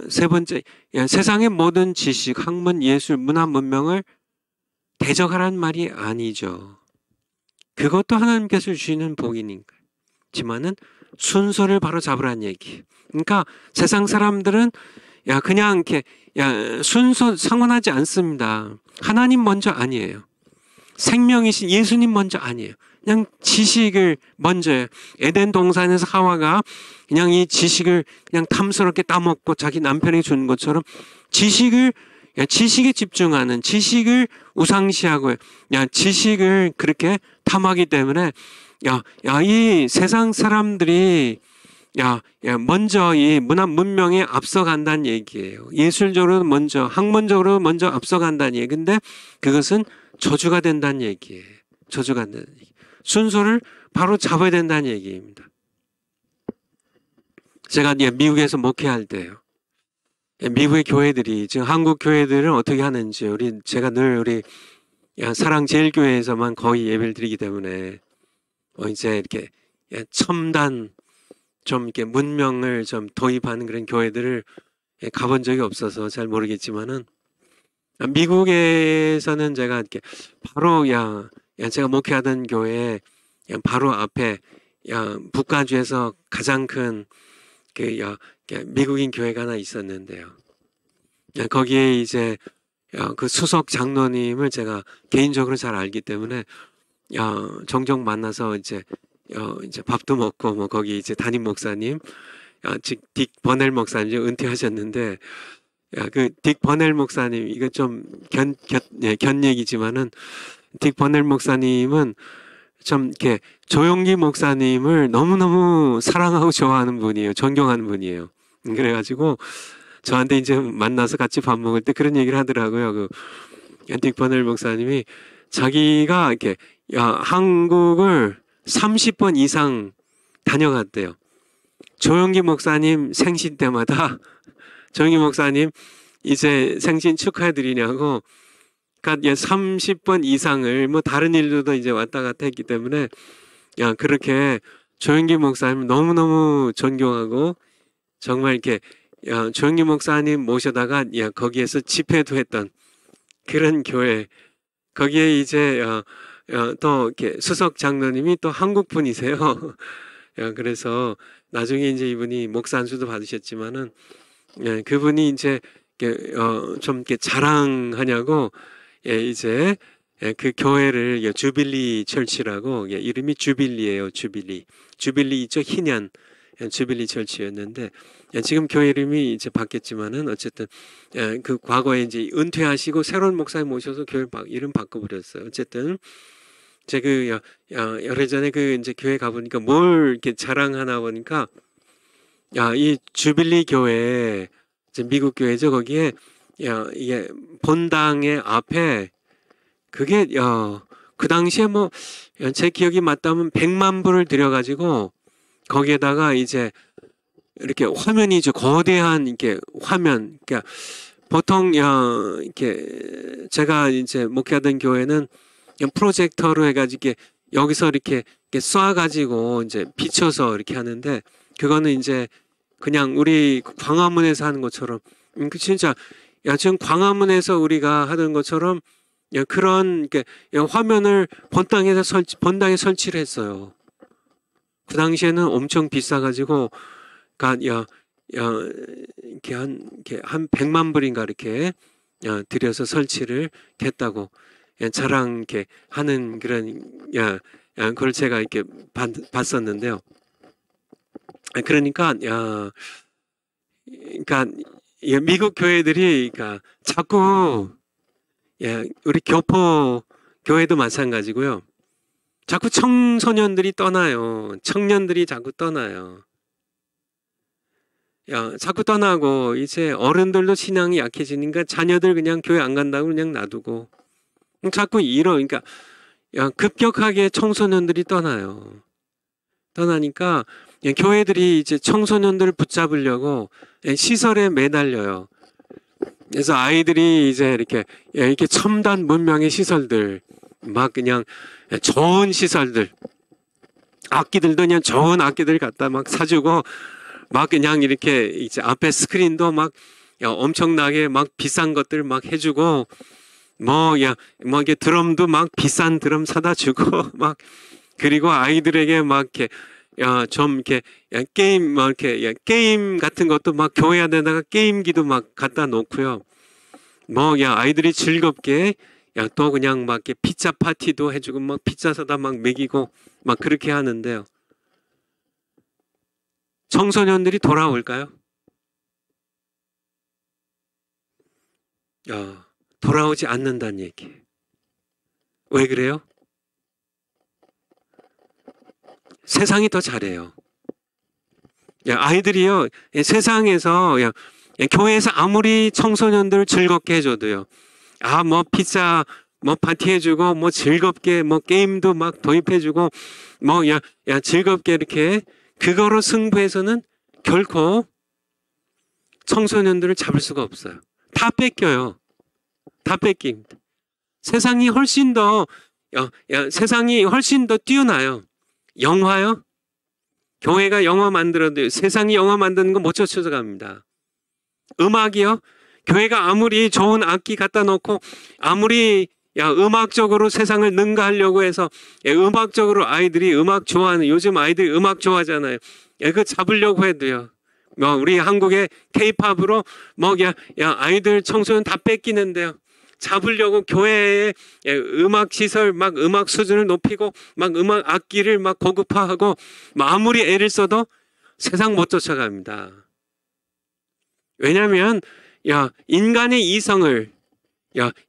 세 번째, 세상의 모든 지식, 학문, 예술, 문화, 문명을 대적하라는 말이 아니죠. 그것도 하나님께서 주시는 복이니까지만은 순서를 바로 잡으라는 얘기. 그러니까 세상 사람들은 야 그냥 이렇게 야 순서 상관하지 않습니다. 하나님 먼저 아니에요. 생명이신 예수님 먼저 아니에요. 그냥 지식을 먼저 에덴 동산에서 하와가 그냥 이 지식을 그냥 탐스럽게 따먹고 자기 남편에게 주는 것처럼 지식에 집중하는 지식을 우상시하고 지식을 그렇게 탐하기 때문에 이 세상 사람들이 먼저 이 문명에 앞서간다는 얘기예요. 예술적으로 먼저 학문적으로 먼저 앞서간다는 얘기. 근데 그것은 저주가 된다는 얘기예요. 저주가 된다는 얘기. 순서를 바로 잡아야 된다는 얘기입니다. 제가 미국에서 목회할 때요. 미국의 교회들이 지금 한국 교회들은 어떻게 하는지 제가 늘 우리 사랑제일교회에서만 거의 예배를 드리기 때문에 이제 이렇게 첨단 좀 이렇게 문명을 좀 도입하는 그런 교회들을 가본 적이 없어서 잘 모르겠지만은 미국에서는 제가 이렇게 바로 제가 목회하던 교회 바로 앞에 북가주에서 가장 큰 미국인 교회가 하나 있었는데요. 거기에 이제 그 수석 장로님을 제가 개인적으로 잘 알기 때문에 종종 만나서 이제 밥도 먹고 뭐 거기 이제 담임 목사님 딕 버넬 목사님 은퇴하셨는데 그 딕 버넬 목사님 이거 좀 견 얘기지만은 딕 버넬 목사님은 좀 이렇게 조용기 목사님을 너무너무 사랑하고 좋아하는 분이에요. 존경하는 분이에요. 그래가지고 저한테 이제 만나서 같이 밥 먹을 때 그런 얘기를 하더라고요. 그 딕 버넬 목사님이 자기가 이렇게 한국을 30번 이상 다녀갔대요. 조용기 목사님 생신 때마다 조용기 목사님 이제 생신 축하해드리냐고 그러니까 30번 이상을 뭐 다른 일로도 이제 왔다 갔다 했기 때문에 그렇게 조용기 목사님 너무너무 존경하고 정말 이렇게 조용기 목사님 모셔다가 거기에서 집회도 했던 그런 교회 거기에 이제 또 이렇게 수석 장로님이 또 한국 분이세요. 그래서 나중에 이제 이분이 목사 안수도 받으셨지만은 그분이 이제 좀 이렇게 자랑하냐고 이제 그 교회를 주빌리 철치라고 이름이 주빌리예요. 주빌리 있죠. 희년 주빌리 철치였는데 지금 교회 이름이 이제 바뀌었지만은 어쨌든 그 과거에 이제 은퇴하시고 새로운 목사님 모셔서 교회 이름 바꿔버렸어요. 어쨌든 제가 오래전에 그 이제 교회 가보니까 뭘 이렇게 자랑하나 보니까 이 주빌리 교회 미국 교회죠. 거기에 이게 본당의 앞에 그게 그 당시에 뭐 제 기억이 맞다면 100만 불을 들여가지고 거기에다가 이제 이렇게 화면이죠. 거대한 이렇게 화면. 그러니까 보통 이렇게 제가 이제 목회하던 교회는 프로젝터로 해가지고 여기서 이렇게 쏴가지고 이제 비춰서 이렇게 하는데 그거는 이제 그냥 우리 광화문에서 하는 것처럼 그 진짜 지금 광화문에서 우리가 하던 것처럼 그런 화면을 본당에 설치를 했어요. 그 당시에는 엄청 비싸가지고 이렇게 한 100만 불인가 이렇게 들여서 설치를 했다고 자랑 이렇게 하는 그런 그걸 제가 이렇게 봤었는데요. 그러니까 미국 교회들이 자꾸 우리 교포 교회도 마찬가지고요. 자꾸 청소년들이 떠나요. 청년들이 자꾸 떠나요. 자꾸 떠나고 이제 어른들도 신앙이 약해지니까 자녀들 그냥 교회 안 간다고 그냥 놔두고 자꾸 그러니까 급격하게 청소년들이 떠나요. 떠나니까 교회들이 이제 청소년들을 붙잡으려고 시설에 매달려요. 그래서 아이들이 이제 이렇게 첨단 문명의 시설들 막 그냥 좋은 시설들 악기들도 그냥 좋은 악기들 갖다 막 사주고 막 그냥 이렇게 이제 앞에 스크린도 막 엄청나게 막 비싼 것들 막 해주고 이게 드럼도 막 비싼 드럼 사다 주고, 막, 그리고 아이들에게 막 이렇게, 게임 같은 것도 막 교회 안에다가 게임기도 막 갖다 놓고요. 아이들이 즐겁게, 또 그냥 막 이렇게 피자 파티도 해주고, 막 피자 사다 막 먹이고, 막 그렇게 하는데요. 청소년들이 돌아올까요? 돌아오지 않는다는 얘기. 왜 그래요? 세상이 더 잘해요. 아이들이요, 세상에서, 교회에서 아무리 청소년들 즐겁게 해줘도요, 피자, 파티 해주고, 즐겁게, 게임도 막 도입해주고, 즐겁게 이렇게, 그거로 승부해서는 결코 청소년들을 잡을 수가 없어요. 다 뺏겨요. 다 뺏깁니다. 세상이 훨씬 더 뛰어나요. 영화요? 교회가 영화 만들어도 세상이 영화 만드는 거 못 쫓아갑니다. 음악이요? 교회가 아무리 좋은 악기 갖다 놓고 아무리 음악적으로 세상을 능가하려고 해서 음악적으로 아이들이 음악 좋아하는, 요즘 아이들이 음악 좋아하잖아요. 그거 잡으려고 해도요. 우리 한국의 K-팝으로 아이들 청소년 다 뺏기는데요. 잡으려고 교회에 음악 시설, 막 음악 수준을 높이고, 막 음악 악기를 막 고급화하고, 아무리 애를 써도 세상 못 쫓아갑니다. 왜냐하면, 인간의 이성을,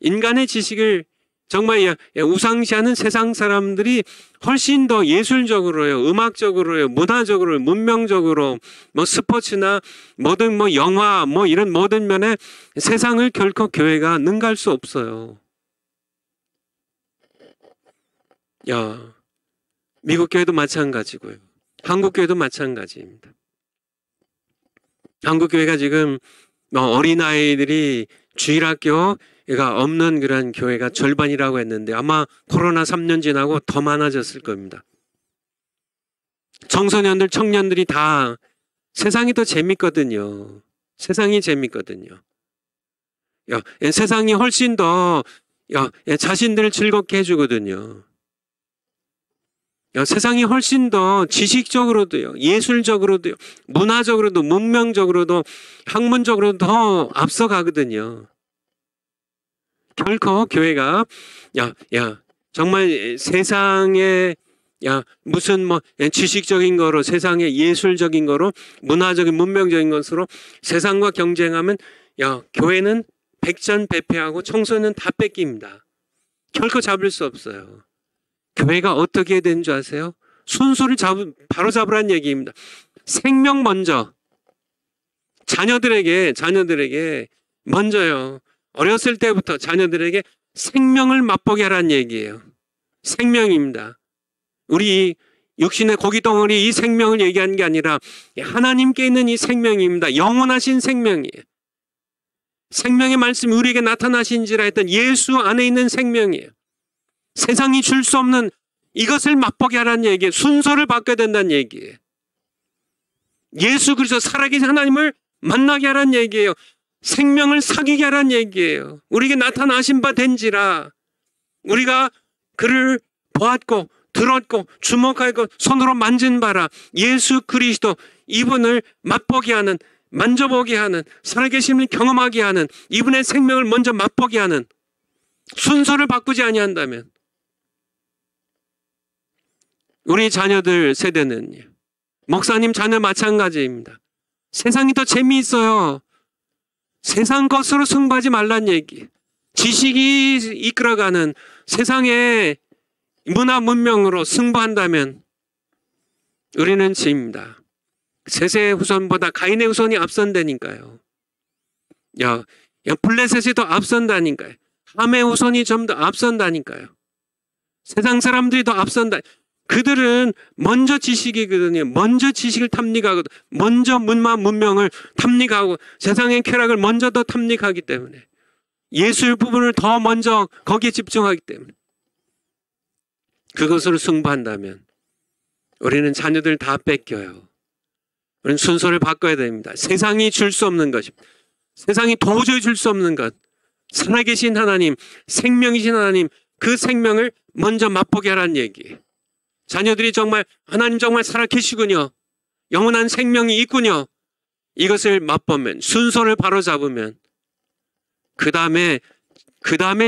인간의 지식을 정말 우상시하는 세상 사람들이 훨씬 더 예술적으로요, 음악적으로요, 문화적으로, 문명적으로, 스포츠나 뭐든 영화, 이런 모든 면에 세상을 결코 교회가 능가할 수 없어요. 미국 교회도 마찬가지고요. 한국 교회도 마찬가지입니다. 한국 교회가 지금 어린아이들이 주일학교가 없는 그런 교회가 절반이라고 했는데 아마 코로나 3년 지나고 더 많아졌을 겁니다. 청소년들, 청년들이 다 세상이 더 재밌거든요. 세상이 재밌거든요. 세상이 훨씬 더 자신들을 즐겁게 해주거든요. 세상이 훨씬 더 지식적으로도요, 예술적으로도요, 문화적으로도, 문명적으로도, 학문적으로도 더 앞서가거든요. 결코 교회가 정말 세상에 무슨 지식적인 거로, 세상의 예술적인 거로, 문화적인 문명적인 것으로 세상과 경쟁하면 교회는 백전백패하고 청소년 다 뺏깁니다. 결코 잡을 수 없어요. 교회가 어떻게 해야 되는 줄 아세요? 순서를 바로 잡으라는 얘기입니다. 생명 먼저. 자녀들에게 먼저요. 어렸을 때부터 자녀들에게 생명을 맛보게 하라는 얘기예요. 생명입니다. 우리 육신의 고기 덩어리 이 생명을 얘기하는 게 아니라 하나님께 있는 이 생명입니다. 영원하신 생명이에요. 생명의 말씀이 우리에게 나타나신지라 했던 예수 안에 있는 생명이에요. 세상이 줄 수 없는 이것을 맛보게 하라는 얘기예요. 순서를 바꿔야 된다는 얘기예요. 예수 그리스도 살아계신 하나님을 만나게 하라는 얘기예요. 생명을 사귀게 하라는 얘기예요. 우리에게 나타나신 바 된지라 우리가 그를 보았고 들었고 주목하고 손으로 만진 바라 예수 그리스도 이분을 맛보게 하는, 만져보게 하는, 살아계심을 경험하게 하는, 이분의 생명을 먼저 맛보게 하는, 순서를 바꾸지 아니한다면 우리 자녀들 세대는요, 목사님 자녀 마찬가지입니다. 세상이 더 재미있어요. 세상 것으로 승부하지 말란 얘기. 지식이 이끌어가는 세상의 문화 문명으로 승부한다면 우리는 집니다. 셋의 후손보다 가인의 후손이 앞선다니까요. 블레셋이 더 앞선다니까요. 함의 후손이 좀 더 앞선다니까요. 세상 사람들이 더 앞선다. 그들은 먼저 지식이거든요. 먼저 지식을 탐닉하고, 먼저 문명을 탐닉하고, 세상의 쾌락을 먼저 더 탐닉하기 때문에, 예술 부분을 더 먼저 거기에 집중하기 때문에, 그것으로 승부한다면 우리는 자녀들 다 뺏겨요. 우리는 순서를 바꿔야 됩니다. 세상이 줄 수 없는 것입니다. 세상이 도저히 줄 수 없는 것, 살아계신 하나님, 생명이신 하나님, 그 생명을 먼저 맛보게 하라는 얘기예요. 자녀들이 정말 하나님 정말 살아계시군요. 영원한 생명이 있군요. 이것을 맛보면, 순서를 바로잡으면 그 다음에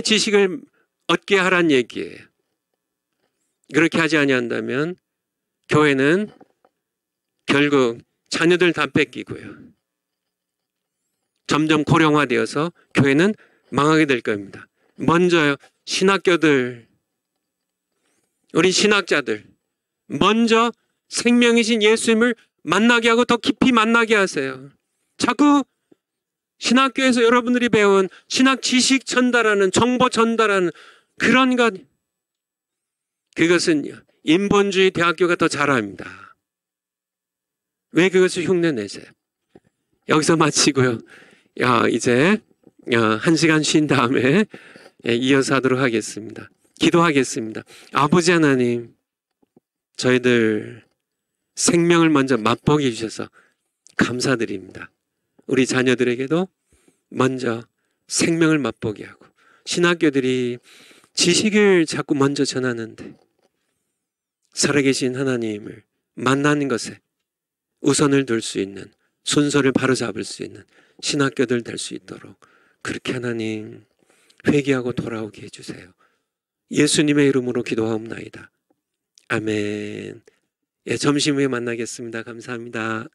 지식을 얻게 하라는 얘기예요. 그렇게 하지 아니한다면 교회는 결국 자녀들 다 뺏기고요. 점점 고령화되어서 교회는 망하게 될 겁니다. 먼저 신학교들, 우리 신학자들 먼저 생명이신 예수님을 만나게 하고 더 깊이 만나게 하세요. 자꾸 신학교에서 여러분들이 배운 신학 지식 전달하는, 정보 전달하는 그런 것, 그것은 인본주의 대학교가 더 잘합니다. 왜 그것을 흉내내세요? 여기서 마치고요. 이제 1시간 쉰 다음에 이어서 하도록 하겠습니다. 기도하겠습니다. 아버지 하나님, 저희들 생명을 먼저 맛보게 해주셔서 감사드립니다. 우리 자녀들에게도 먼저 생명을 맛보게 하고, 신학교들이 지식을 자꾸 먼저 전하는데 살아계신 하나님을 만나는 것에 우선을 둘 수 있는, 순서를 바로잡을 수 있는 신학교들 될 수 있도록 그렇게 하나님 회개하고 돌아오게 해주세요. 예수님의 이름으로 기도하옵나이다. 아멘. 점심 후에 만나겠습니다. 감사합니다.